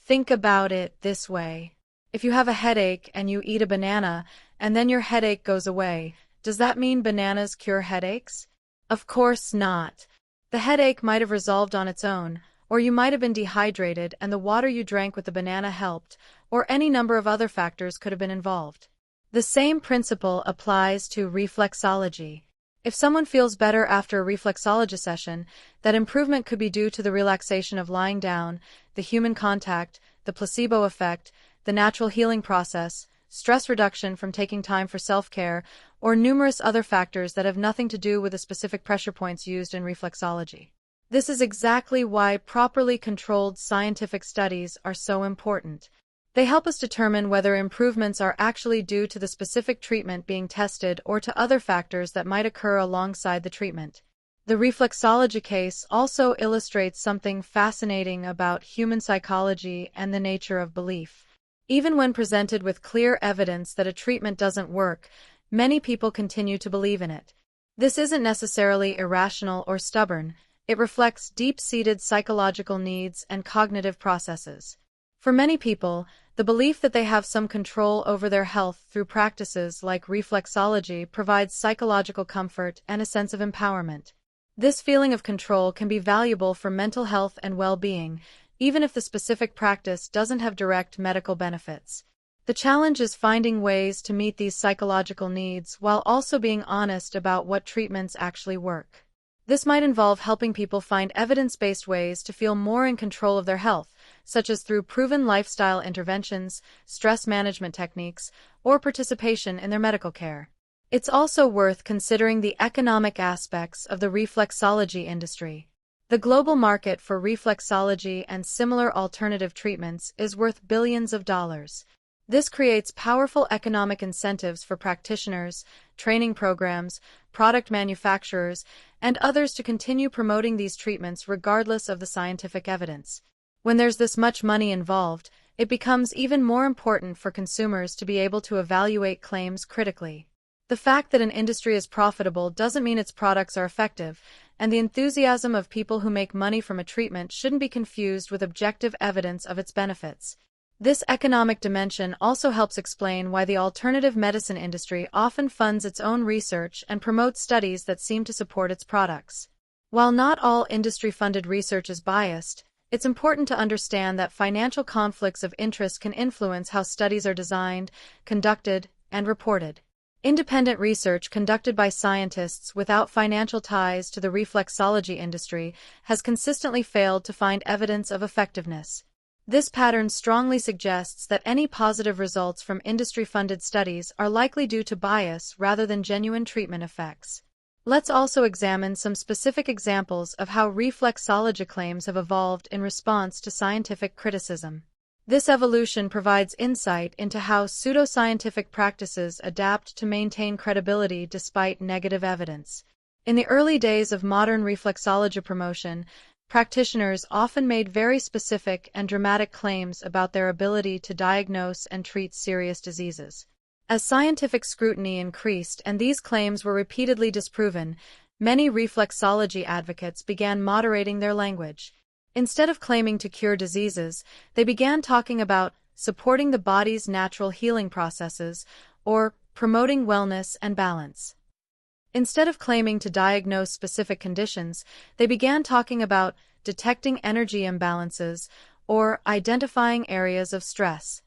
Speaker 1: Think about it this way. If you have a headache and you eat a banana, and then your headache goes away, does that mean bananas cure headaches? Of course not. The headache might have resolved on its own, or you might have been dehydrated and the water you drank with the banana helped, or any number of other factors could have been involved. The same principle applies to reflexology. If someone feels better after a reflexology session, that improvement could be due to the relaxation of lying down, the human contact, the placebo effect, the natural healing process, stress reduction from taking time for self-care, or numerous other factors that have nothing to do with the specific pressure points used in reflexology. This is exactly why properly controlled scientific studies are so important. They help us determine whether improvements are actually due to the specific treatment being tested or to other factors that might occur alongside the treatment. The reflexology case also illustrates something fascinating about human psychology and the nature of belief. Even when presented with clear evidence that a treatment doesn't work, many people continue to believe in it. This isn't necessarily irrational or stubborn. It reflects deep-seated psychological needs and cognitive processes. For many people, the belief that they have some control over their health through practices like reflexology provides psychological comfort and a sense of empowerment. This feeling of control can be valuable for mental health and well-being, even if the specific practice doesn't have direct medical benefits. The challenge is finding ways to meet these psychological needs while also being honest about what treatments actually work. This might involve helping people find evidence-based ways to feel more in control of their health, such as through proven lifestyle interventions, stress management techniques, or participation in their medical care. It's also worth considering the economic aspects of the reflexology industry. The global market for reflexology and similar alternative treatments is worth billions of dollars. This creates powerful economic incentives for practitioners, training programs, product manufacturers, and others to continue promoting these treatments regardless of the scientific evidence. When there's this much money involved, it becomes even more important for consumers to be able to evaluate claims critically. The fact that an industry is profitable doesn't mean its products are effective, and the enthusiasm of people who make money from a treatment shouldn't be confused with objective evidence of its benefits. This economic dimension also helps explain why the alternative medicine industry often funds its own research and promotes studies that seem to support its products. While not all industry-funded research is biased, it's important to understand that financial conflicts of interest can influence how studies are designed, conducted, and reported. Independent research conducted by scientists without financial ties to the reflexology industry has consistently failed to find evidence of effectiveness. This pattern strongly suggests that any positive results from industry-funded studies are likely due to bias rather than genuine treatment effects. Let's also examine some specific examples of how reflexology claims have evolved in response to scientific criticism. This evolution provides insight into how pseudoscientific practices adapt to maintain credibility despite negative evidence. In the early days of modern reflexology promotion, practitioners often made very specific and dramatic claims about their ability to diagnose and treat serious diseases. As scientific scrutiny increased and these claims were repeatedly disproven, many reflexology advocates began moderating their language. Instead of claiming to cure diseases, they began talking about supporting the body's natural healing processes or promoting wellness and balance. Instead of claiming to diagnose specific conditions, they began talking about detecting energy imbalances or identifying areas of stress.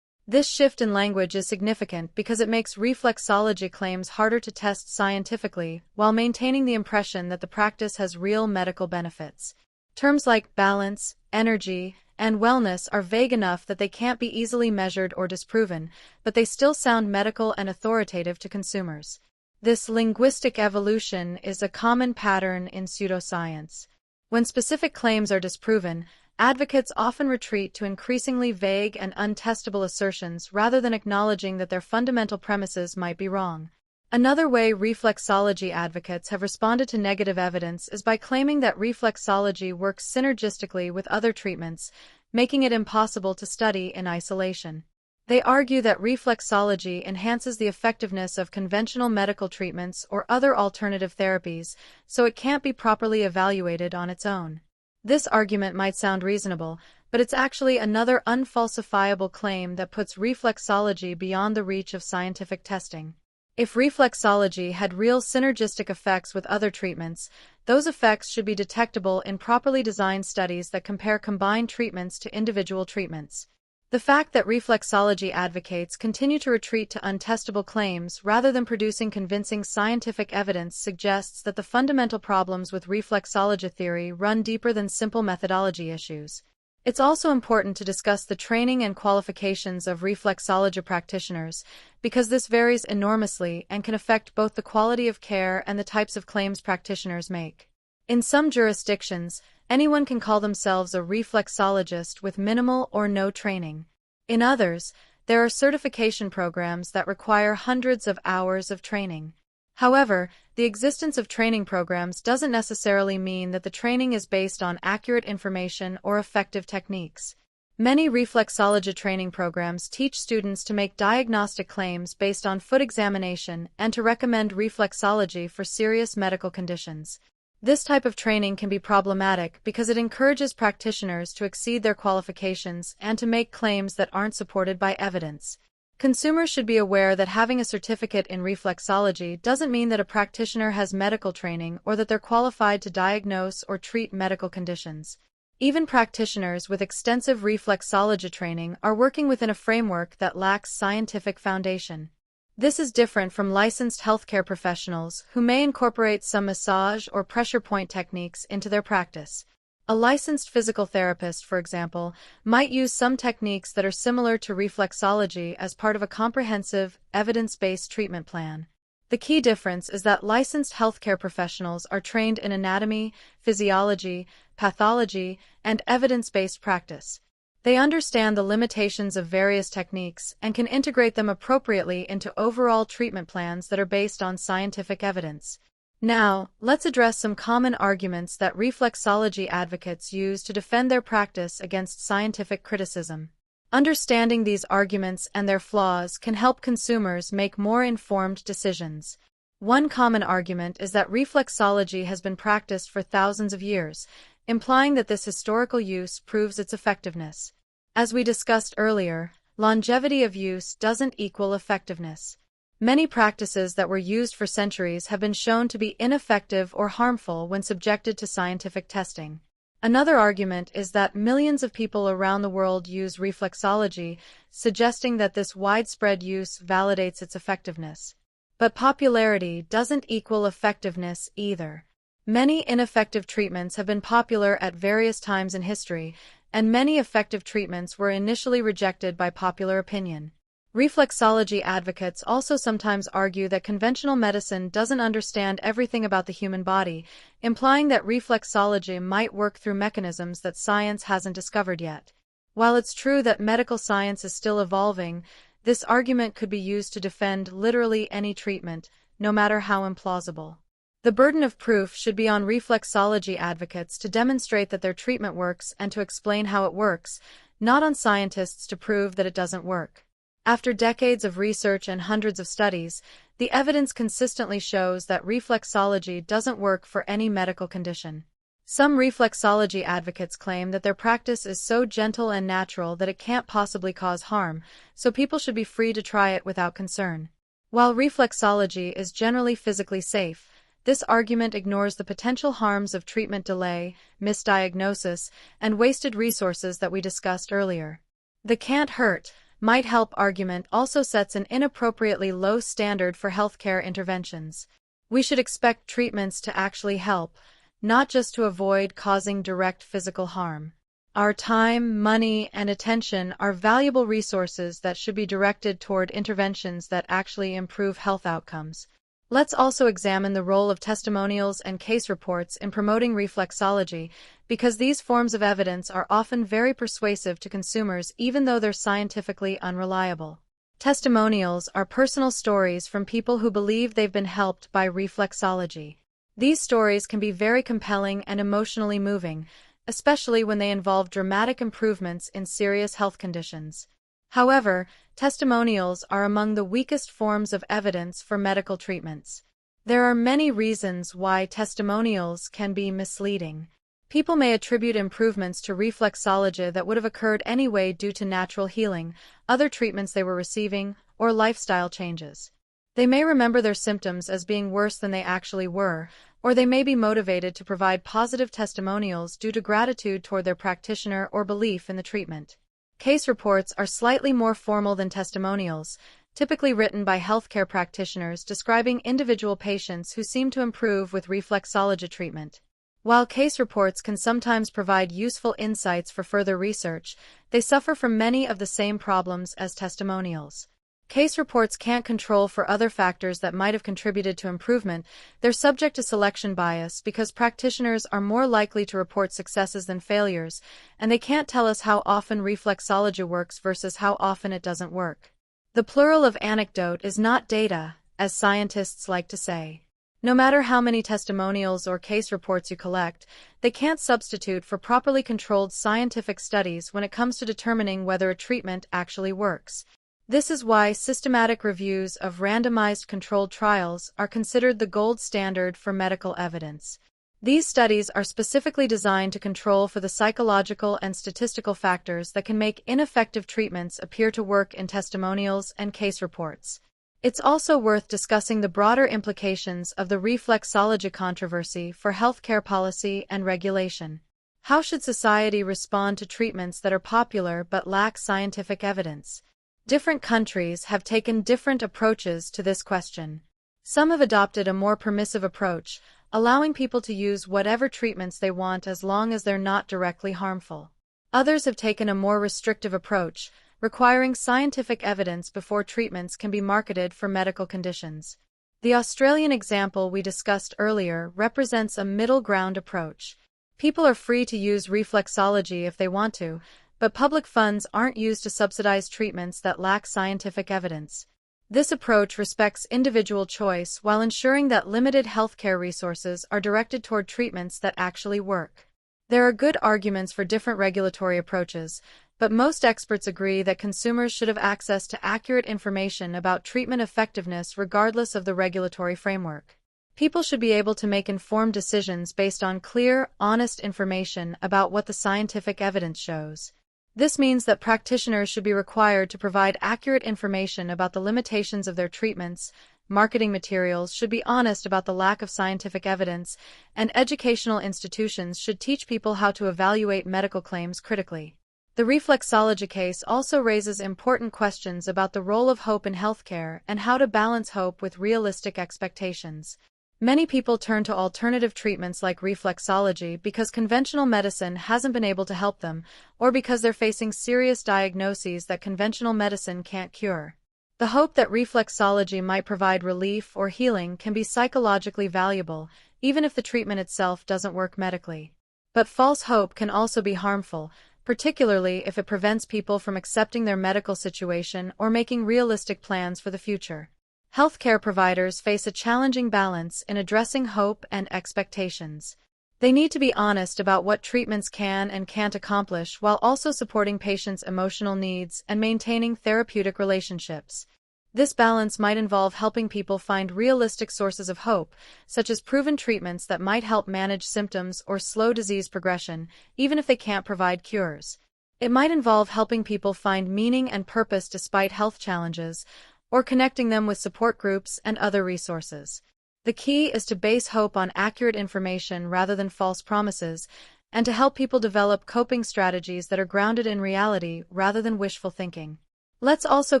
Speaker 1: This shift in language is significant because it makes reflexology claims harder to test scientifically while maintaining the impression that the practice has real medical benefits. Terms like balance, energy, and wellness are vague enough that they can't be easily measured or disproven, but they still sound medical and authoritative to consumers. This linguistic evolution is a common pattern in pseudoscience. When specific claims are disproven, advocates often retreat to increasingly vague and untestable assertions rather than acknowledging that their fundamental premises might be wrong. Another way reflexology advocates have responded to negative evidence is by claiming that reflexology works synergistically with other treatments, making it impossible to study in isolation. They argue that reflexology enhances the effectiveness of conventional medical treatments or other alternative therapies, so it can't be properly evaluated on its own. This argument might sound reasonable, but it's actually another unfalsifiable claim that puts reflexology beyond the reach of scientific testing. If reflexology had real synergistic effects with other treatments, those effects should be detectable in properly designed studies that compare combined treatments to individual treatments. The fact that reflexology advocates continue to retreat to untestable claims rather than producing convincing scientific evidence suggests that the fundamental problems with reflexology theory run deeper than simple methodology issues. It's also important to discuss the training and qualifications of reflexology practitioners, because this varies enormously and can affect both the quality of care and the types of claims practitioners make. In some jurisdictions, anyone can call themselves a reflexologist with minimal or no training. In others, there are certification programs that require hundreds of hours of training. However, the existence of training programs doesn't necessarily mean that the training is based on accurate information or effective techniques. Many reflexology training programs teach students to make diagnostic claims based on foot examination and to recommend reflexology for serious medical conditions. This type of training can be problematic because it encourages practitioners to exceed their qualifications and to make claims that aren't supported by evidence. Consumers should be aware that having a certificate in reflexology doesn't mean that a practitioner has medical training or that they're qualified to diagnose or treat medical conditions. Even practitioners with extensive reflexology training are working within a framework that lacks scientific foundation. This is different from licensed healthcare professionals who may incorporate some massage or pressure point techniques into their practice. A licensed physical therapist, for example, might use some techniques that are similar to reflexology as part of a comprehensive, evidence-based treatment plan. The key difference is that licensed healthcare professionals are trained in anatomy, physiology, pathology, and evidence-based practice. They understand the limitations of various techniques and can integrate them appropriately into overall treatment plans that are based on scientific evidence. Now, let's address some common arguments that reflexology advocates use to defend their practice against scientific criticism. Understanding these arguments and their flaws can help consumers make more informed decisions. One common argument is that reflexology has been practiced for thousands of years, implying that this historical use proves its effectiveness. As we discussed earlier, longevity of use doesn't equal effectiveness. Many practices that were used for centuries have been shown to be ineffective or harmful when subjected to scientific testing. Another argument is that millions of people around the world use reflexology, suggesting that this widespread use validates its effectiveness. But popularity doesn't equal effectiveness either. Many ineffective treatments have been popular at various times in history, and many effective treatments were initially rejected by popular opinion. Reflexology advocates also sometimes argue that conventional medicine doesn't understand everything about the human body, implying that reflexology might work through mechanisms that science hasn't discovered yet. While it's true that medical science is still evolving, this argument could be used to defend literally any treatment, no matter how implausible. The burden of proof should be on reflexology advocates to demonstrate that their treatment works and to explain how it works, not on scientists to prove that it doesn't work. After decades of research and hundreds of studies, the evidence consistently shows that reflexology doesn't work for any medical condition. Some reflexology advocates claim that their practice is so gentle and natural that it can't possibly cause harm, so people should be free to try it without concern. While reflexology is generally physically safe, this argument ignores the potential harms of treatment delay, misdiagnosis, and wasted resources that we discussed earlier. The "can't hurt, might help" argument also sets an inappropriately low standard for healthcare interventions. We should expect treatments to actually help, not just to avoid causing direct physical harm. Our time, money, and attention are valuable resources that should be directed toward interventions that actually improve health outcomes. Let's also examine the role of testimonials and case reports in promoting reflexology, because these forms of evidence are often very persuasive to consumers even though they're scientifically unreliable. Testimonials are personal stories from people who believe they've been helped by reflexology. These stories can be very compelling and emotionally moving, especially when they involve dramatic improvements in serious health conditions. However, testimonials are among the weakest forms of evidence for medical treatments. There are many reasons why testimonials can be misleading. People may attribute improvements to reflexology that would have occurred anyway due to natural healing, other treatments they were receiving, or lifestyle changes. They may remember their symptoms as being worse than they actually were, or they may be motivated to provide positive testimonials due to gratitude toward their practitioner or belief in the treatment. Case reports are slightly more formal than testimonials, typically written by healthcare practitioners describing individual patients who seem to improve with reflexology treatment. While case reports can sometimes provide useful insights for further research, they suffer from many of the same problems as testimonials. Case reports can't control for other factors that might have contributed to improvement. They're subject to selection bias because practitioners are more likely to report successes than failures, and they can't tell us how often reflexology works versus how often it doesn't work. The plural of anecdote is not data, as scientists like to say. No matter how many testimonials or case reports you collect, they can't substitute for properly controlled scientific studies when it comes to determining whether a treatment actually works. This is why systematic reviews of randomized controlled trials are considered the gold standard for medical evidence. These studies are specifically designed to control for the psychological and statistical factors that can make ineffective treatments appear to work in testimonials and case reports. It's also worth discussing the broader implications of the reflexology controversy for healthcare policy and regulation. How should society respond to treatments that are popular but lack scientific evidence? Different countries have taken different approaches to this question. Some have adopted a more permissive approach, allowing people to use whatever treatments they want as long as they're not directly harmful. Others have taken a more restrictive approach, requiring scientific evidence before treatments can be marketed for medical conditions. The Australian example we discussed earlier represents a middle ground approach. People are free to use reflexology if they want to, but public funds aren't used to subsidize treatments that lack scientific evidence. This approach respects individual choice while ensuring that limited healthcare resources are directed toward treatments that actually work. There are good arguments for different regulatory approaches, but most experts agree that consumers should have access to accurate information about treatment effectiveness regardless of the regulatory framework. People should be able to make informed decisions based on clear, honest information about what the scientific evidence shows. This means that practitioners should be required to provide accurate information about the limitations of their treatments, marketing materials should be honest about the lack of scientific evidence, and educational institutions should teach people how to evaluate medical claims critically. The reflexology case also raises important questions about the role of hope in healthcare and how to balance hope with realistic expectations. Many people turn to alternative treatments like reflexology because conventional medicine hasn't been able to help them, or because they're facing serious diagnoses that conventional medicine can't cure. The hope that reflexology might provide relief or healing can be psychologically valuable, even if the treatment itself doesn't work medically. But false hope can also be harmful, particularly if it prevents people from accepting their medical situation or making realistic plans for the future. Healthcare providers face a challenging balance in addressing hope and expectations. They need to be honest about what treatments can and can't accomplish while also supporting patients' emotional needs and maintaining therapeutic relationships. This balance might involve helping people find realistic sources of hope, such as proven treatments that might help manage symptoms or slow disease progression, even if they can't provide cures. It might involve helping people find meaning and purpose despite health challenges, or connecting them with support groups and other resources. The key is to base hope on accurate information rather than false promises, and to help people develop coping strategies that are grounded in reality rather than wishful thinking. Let's also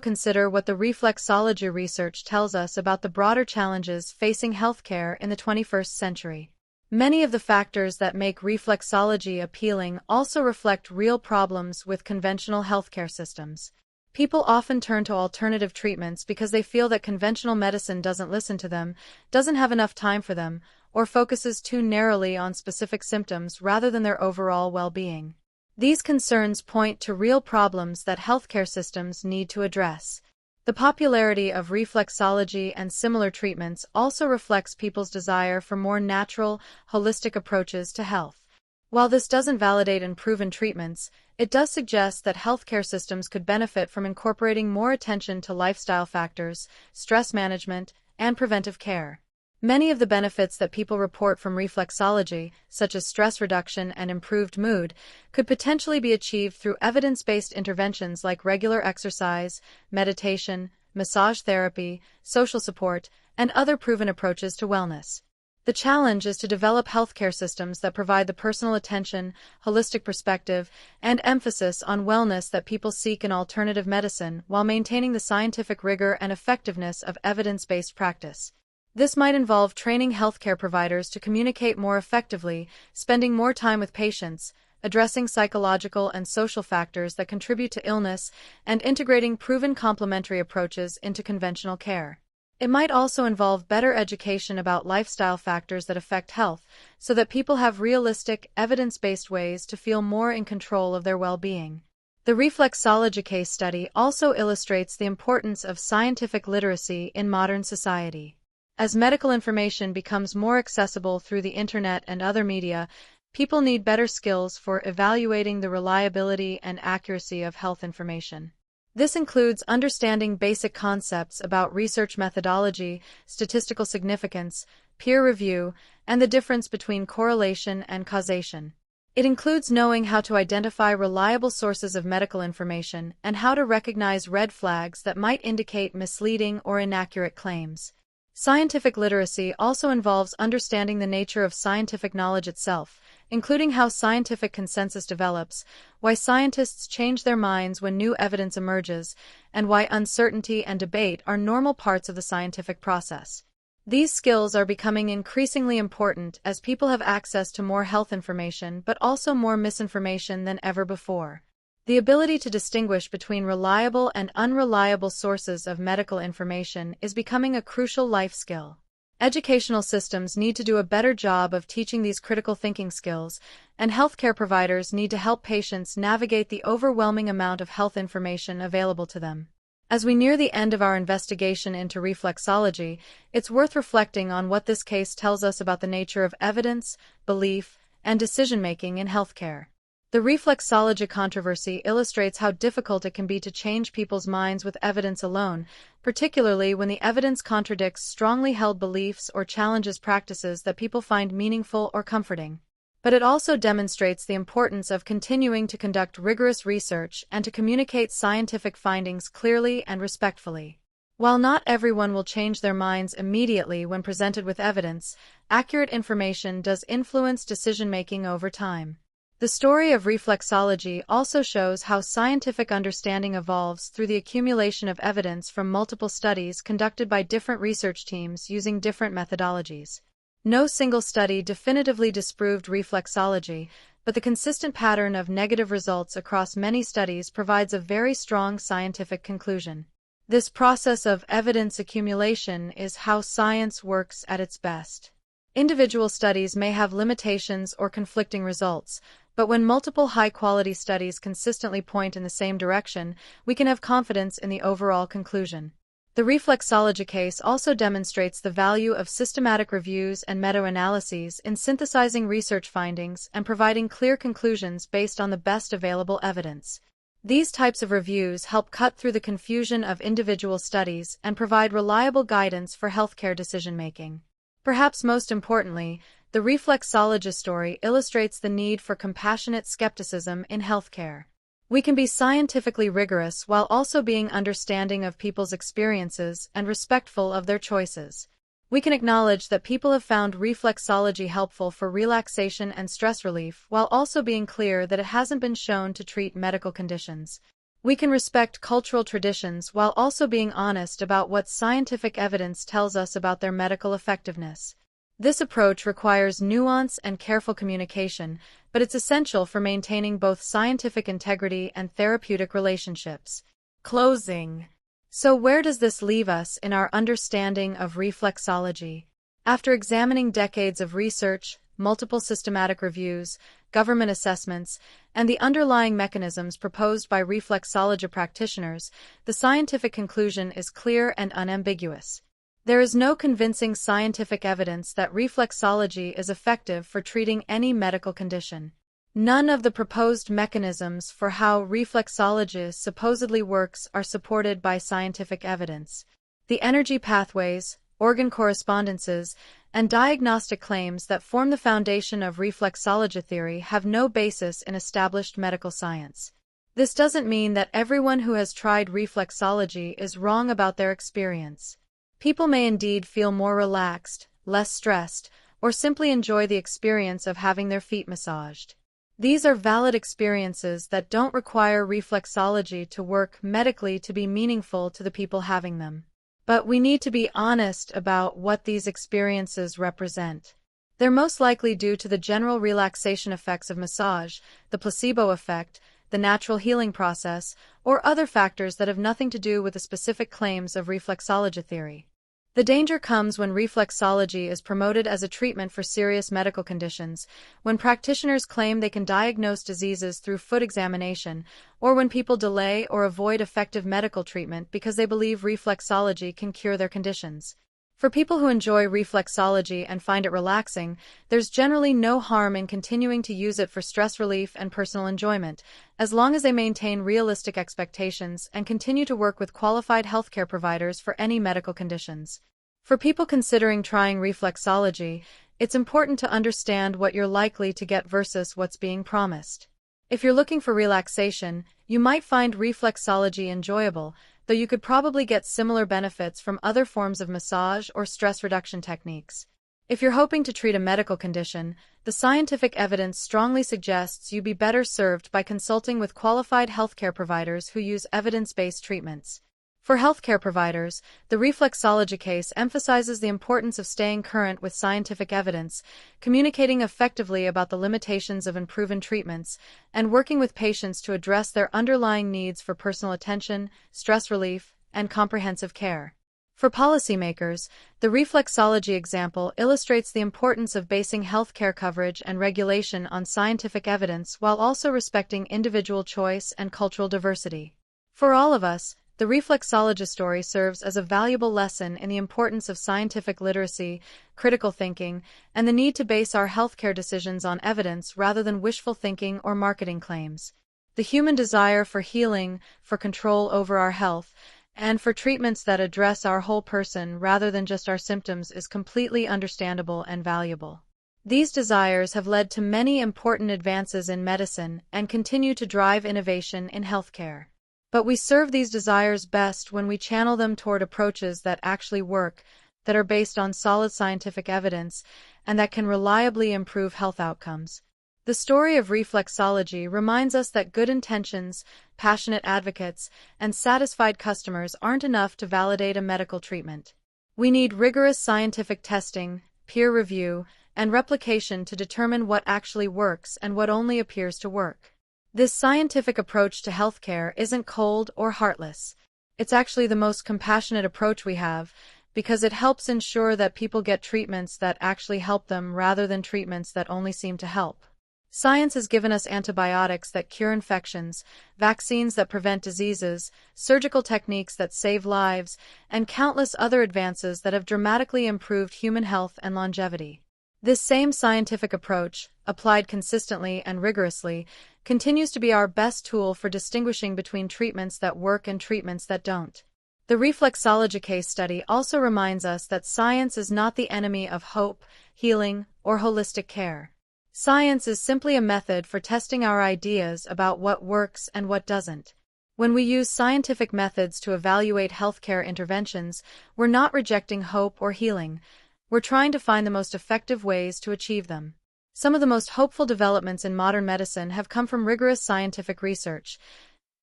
Speaker 1: consider what the reflexology research tells us about the broader challenges facing healthcare in the 21st century. Many of the factors that make reflexology appealing also reflect real problems with conventional healthcare systems. People often turn to alternative treatments because they feel that conventional medicine doesn't listen to them, doesn't have enough time for them, or focuses too narrowly on specific symptoms rather than their overall well-being. These concerns point to real problems that healthcare systems need to address. The popularity of reflexology and similar treatments also reflects people's desire for more natural, holistic approaches to health. While this doesn't validate unproven treatments, it does suggest that healthcare systems could benefit from incorporating more attention to lifestyle factors, stress management, and preventive care. Many of the benefits that people report from reflexology, such as stress reduction and improved mood, could potentially be achieved through evidence-based interventions like regular exercise, meditation, massage therapy, social support, and other proven approaches to wellness. The challenge is to develop healthcare systems that provide the personal attention, holistic perspective, and emphasis on wellness that people seek in alternative medicine while maintaining the scientific rigor and effectiveness of evidence-based practice. This might involve training healthcare providers to communicate more effectively, spending more time with patients, addressing psychological and social factors that contribute to illness, and integrating proven complementary approaches into conventional care. It might also involve better education about lifestyle factors that affect health, so that people have realistic, evidence-based ways to feel more in control of their well-being. The Reflexology case study also illustrates the importance of scientific literacy in modern society. As medical information becomes more accessible through the internet and other media, people need better skills for evaluating the reliability and accuracy of health information. This includes understanding basic concepts about research methodology, statistical significance, peer review, and the difference between correlation and causation. It includes knowing how to identify reliable sources of medical information and how to recognize red flags that might indicate misleading or inaccurate claims. Scientific literacy also involves understanding the nature of scientific knowledge itself, including how scientific consensus develops, why scientists change their minds when new evidence emerges, and why uncertainty and debate are normal parts of the scientific process. These skills are becoming increasingly important as people have access to more health information but also more misinformation than ever before. The ability to distinguish between reliable and unreliable sources of medical information is becoming a crucial life skill. Educational systems need to do a better job of teaching these critical thinking skills, and healthcare providers need to help patients navigate the overwhelming amount of health information available to them. As we near the end of our investigation into reflexology, it's worth reflecting on what this case tells us about the nature of evidence, belief, and decision-making in healthcare. The reflexology controversy illustrates how difficult it can be to change people's minds with evidence alone, particularly when the evidence contradicts strongly held beliefs or challenges practices that people find meaningful or comforting. But it also demonstrates the importance of continuing to conduct rigorous research and to communicate scientific findings clearly and respectfully. While not everyone will change their minds immediately when presented with evidence, accurate information does influence decision-making over time. The story of reflexology also shows how scientific understanding evolves through the accumulation of evidence from multiple studies conducted by different research teams using different methodologies. No single study definitively disproved reflexology, but the consistent pattern of negative results across many studies provides a very strong scientific conclusion. This process of evidence accumulation is how science works at its best. Individual studies may have limitations or conflicting results, but when multiple high-quality studies consistently point in the same direction, we can have confidence in the overall conclusion. The reflexology case also demonstrates the value of systematic reviews and meta-analyses in synthesizing research findings and providing clear conclusions based on the best available evidence. These types of reviews help cut through the confusion of individual studies and provide reliable guidance for healthcare decision-making. Perhaps most importantly, the reflexology story illustrates the need for compassionate skepticism in healthcare. We can be scientifically rigorous while also being understanding of people's experiences and respectful of their choices. We can acknowledge that people have found reflexology helpful for relaxation and stress relief while also being clear that it hasn't been shown to treat medical conditions. We can respect cultural traditions while also being honest about what scientific evidence tells us about their medical effectiveness. This approach requires nuance and careful communication, but it's essential for maintaining both scientific integrity and therapeutic relationships. Closing. So where does this leave us in our understanding of reflexology? After examining decades of research, multiple systematic reviews, government assessments, and the underlying mechanisms proposed by reflexology practitioners, the scientific conclusion is clear and unambiguous. There is no convincing scientific evidence that reflexology is effective for treating any medical condition. None of the proposed mechanisms for how reflexology supposedly works are supported by scientific evidence. The energy pathways, organ correspondences, and diagnostic claims that form the foundation of reflexology theory have no basis in established medical science. This doesn't mean that everyone who has tried reflexology is wrong about their experience. People may indeed feel more relaxed, less stressed, or simply enjoy the experience of having their feet massaged. These are valid experiences that don't require reflexology to work medically to be meaningful to the people having them. But we need to be honest about what these experiences represent. They're most likely due to the general relaxation effects of massage, the placebo effect, the natural healing process, or other factors that have nothing to do with the specific claims of reflexology theory. The danger comes when reflexology is promoted as a treatment for serious medical conditions, when practitioners claim they can diagnose diseases through foot examination, or when people delay or avoid effective medical treatment because they believe reflexology can cure their conditions. For people who enjoy reflexology and find it relaxing, there's generally no harm in continuing to use it for stress relief and personal enjoyment, as long as they maintain realistic expectations and continue to work with qualified healthcare providers for any medical conditions. For people considering trying reflexology, it's important to understand what you're likely to get versus what's being promised. If you're looking for relaxation, you might find reflexology enjoyable, though you could probably get similar benefits from other forms of massage or stress reduction techniques. If you're hoping to treat a medical condition, the scientific evidence strongly suggests you'd be better served by consulting with qualified healthcare providers who use evidence-based treatments. For healthcare providers, the reflexology case emphasizes the importance of staying current with scientific evidence, communicating effectively about the limitations of unproven treatments, and working with patients to address their underlying needs for personal attention, stress relief, and comprehensive care. For policymakers, the reflexology example illustrates the importance of basing healthcare coverage and regulation on scientific evidence while also respecting individual choice and cultural diversity. For all of us, the reflexology story serves as a valuable lesson in the importance of scientific literacy, critical thinking, and the need to base our healthcare decisions on evidence rather than wishful thinking or marketing claims. The human desire for healing, for control over our health, and for treatments that address our whole person rather than just our symptoms is completely understandable and valuable. These desires have led to many important advances in medicine and continue to drive innovation in healthcare. But we serve these desires best when we channel them toward approaches that actually work, that are based on solid scientific evidence, and that can reliably improve health outcomes. The story of reflexology reminds us that good intentions, passionate advocates, and satisfied customers aren't enough to validate a medical treatment. We need rigorous scientific testing, peer review, and replication to determine what actually works and what only appears to work. This scientific approach to healthcare isn't cold or heartless. It's actually the most compassionate approach we have, because it helps ensure that people get treatments that actually help them rather than treatments that only seem to help. Science has given us antibiotics that cure infections, vaccines that prevent diseases, surgical techniques that save lives, and countless other advances that have dramatically improved human health and longevity. This same scientific approach, applied consistently and rigorously, continues to be our best tool for distinguishing between treatments that work and treatments that don't. The reflexology case study also reminds us that science is not the enemy of hope, healing, or holistic care. Science is simply a method for testing our ideas about what works and what doesn't. When we use scientific methods to evaluate healthcare interventions, we're not rejecting hope or healing. We're trying to find the most effective ways to achieve them. Some of the most hopeful developments in modern medicine have come from rigorous scientific research.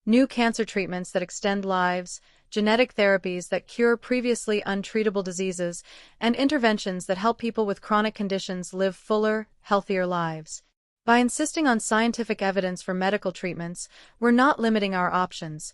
Speaker 1: New cancer treatments that extend lives, genetic therapies that cure previously untreatable diseases, and interventions that help people with chronic conditions live fuller, healthier lives. By insisting on scientific evidence for medical treatments, we're not limiting our options.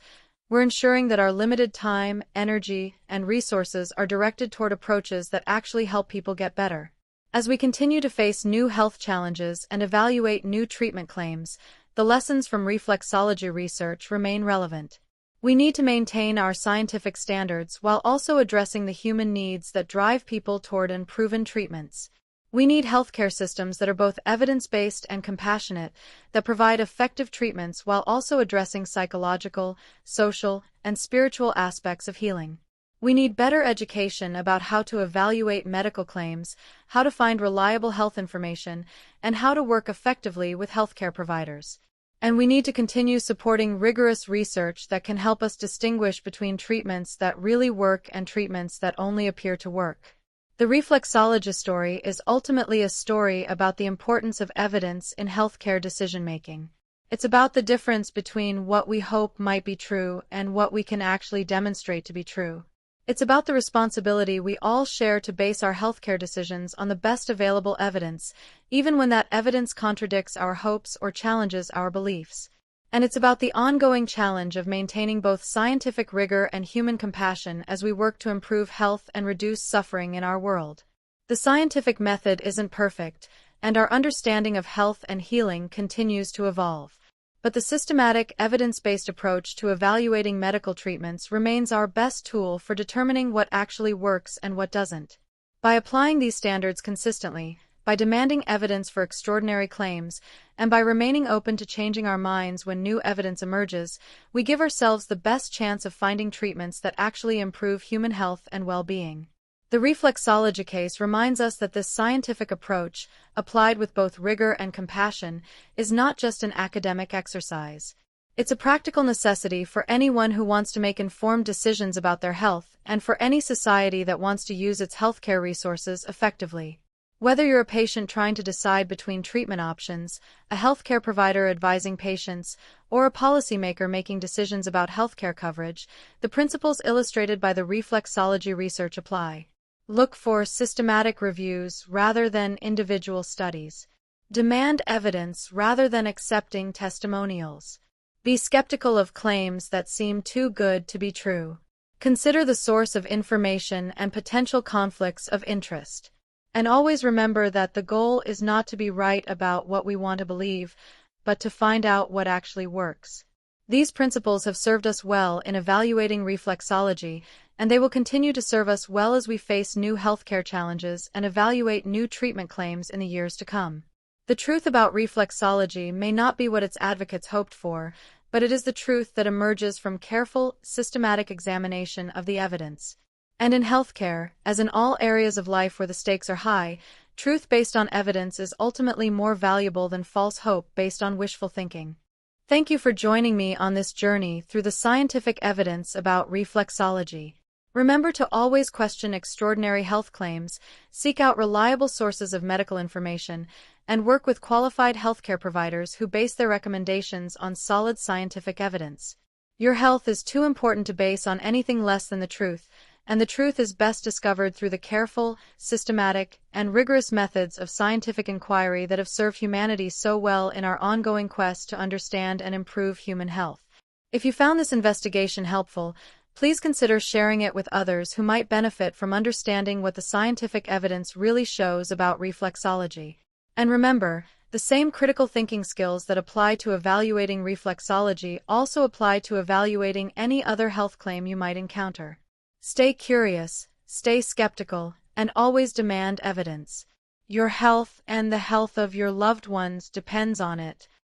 Speaker 1: We're ensuring that our limited time, energy, and resources are directed toward approaches that actually help people get better. As we continue to face new health challenges and evaluate new treatment claims, the lessons from reflexology research remain relevant. We need to maintain our scientific standards while also addressing the human needs that drive people toward unproven treatments. We need healthcare systems that are both evidence-based and compassionate, that provide effective treatments while also addressing psychological, social, and spiritual aspects of healing. We need better education about how to evaluate medical claims, how to find reliable health information, and how to work effectively with healthcare providers. And we need to continue supporting rigorous research that can help us distinguish between treatments that really work and treatments that only appear to work. The reflexologist story is ultimately a story about the importance of evidence in healthcare decision-making. It's about the difference between what we hope might be true and what we can actually demonstrate to be true. It's about the responsibility we all share to base our healthcare decisions on the best available evidence, even when that evidence contradicts our hopes or challenges our beliefs. And it's about the ongoing challenge of maintaining both scientific rigor and human compassion as we work to improve health and reduce suffering in our world. The scientific method isn't perfect, and our understanding of health and healing continues to evolve. But the systematic, evidence-based approach to evaluating medical treatments remains our best tool for determining what actually works and what doesn't. By applying these standards consistently, by demanding evidence for extraordinary claims, and by remaining open to changing our minds when new evidence emerges, we give ourselves the best chance of finding treatments that actually improve human health and well-being. The reflexology case reminds us that this scientific approach, applied with both rigor and compassion, is not just an academic exercise. It's a practical necessity for anyone who wants to make informed decisions about their health and for any society that wants to use its healthcare resources effectively. Whether you're a patient trying to decide between treatment options, a healthcare provider advising patients, or a policymaker making decisions about healthcare coverage, the principles illustrated by the reflexology research apply. Look for systematic reviews rather than individual studies. Demand evidence rather than accepting testimonials. Be skeptical of claims that seem too good to be true. Consider the source of information and potential conflicts of interest. And always remember that the goal is not to be right about what we want to believe, but to find out what actually works. These principles have served us well in evaluating reflexology, and they will continue to serve us well as we face new healthcare challenges and evaluate new treatment claims in the years to come. The truth about reflexology may not be what its advocates hoped for, but it is the truth that emerges from careful, systematic examination of the evidence. And in healthcare, as in all areas of life where the stakes are high, truth based on evidence is ultimately more valuable than false hope based on wishful thinking. Thank you for joining me on this journey through the scientific evidence about reflexology. Remember to always question extraordinary health claims, seek out reliable sources of medical information, and work with qualified healthcare providers who base their recommendations on solid scientific evidence. Your health is too important to base on anything less than the truth, and the truth is best discovered through the careful, systematic, and rigorous methods of scientific inquiry that have served humanity so well in our ongoing quest to understand and improve human health. If you found this investigation helpful, please consider sharing it with others who might benefit from understanding what the scientific evidence really shows about reflexology. And remember, the same critical thinking skills that apply to evaluating reflexology also apply to evaluating any other health claim you might encounter. Stay curious, stay skeptical, and always demand evidence. Your health and the health of your loved ones depends on it.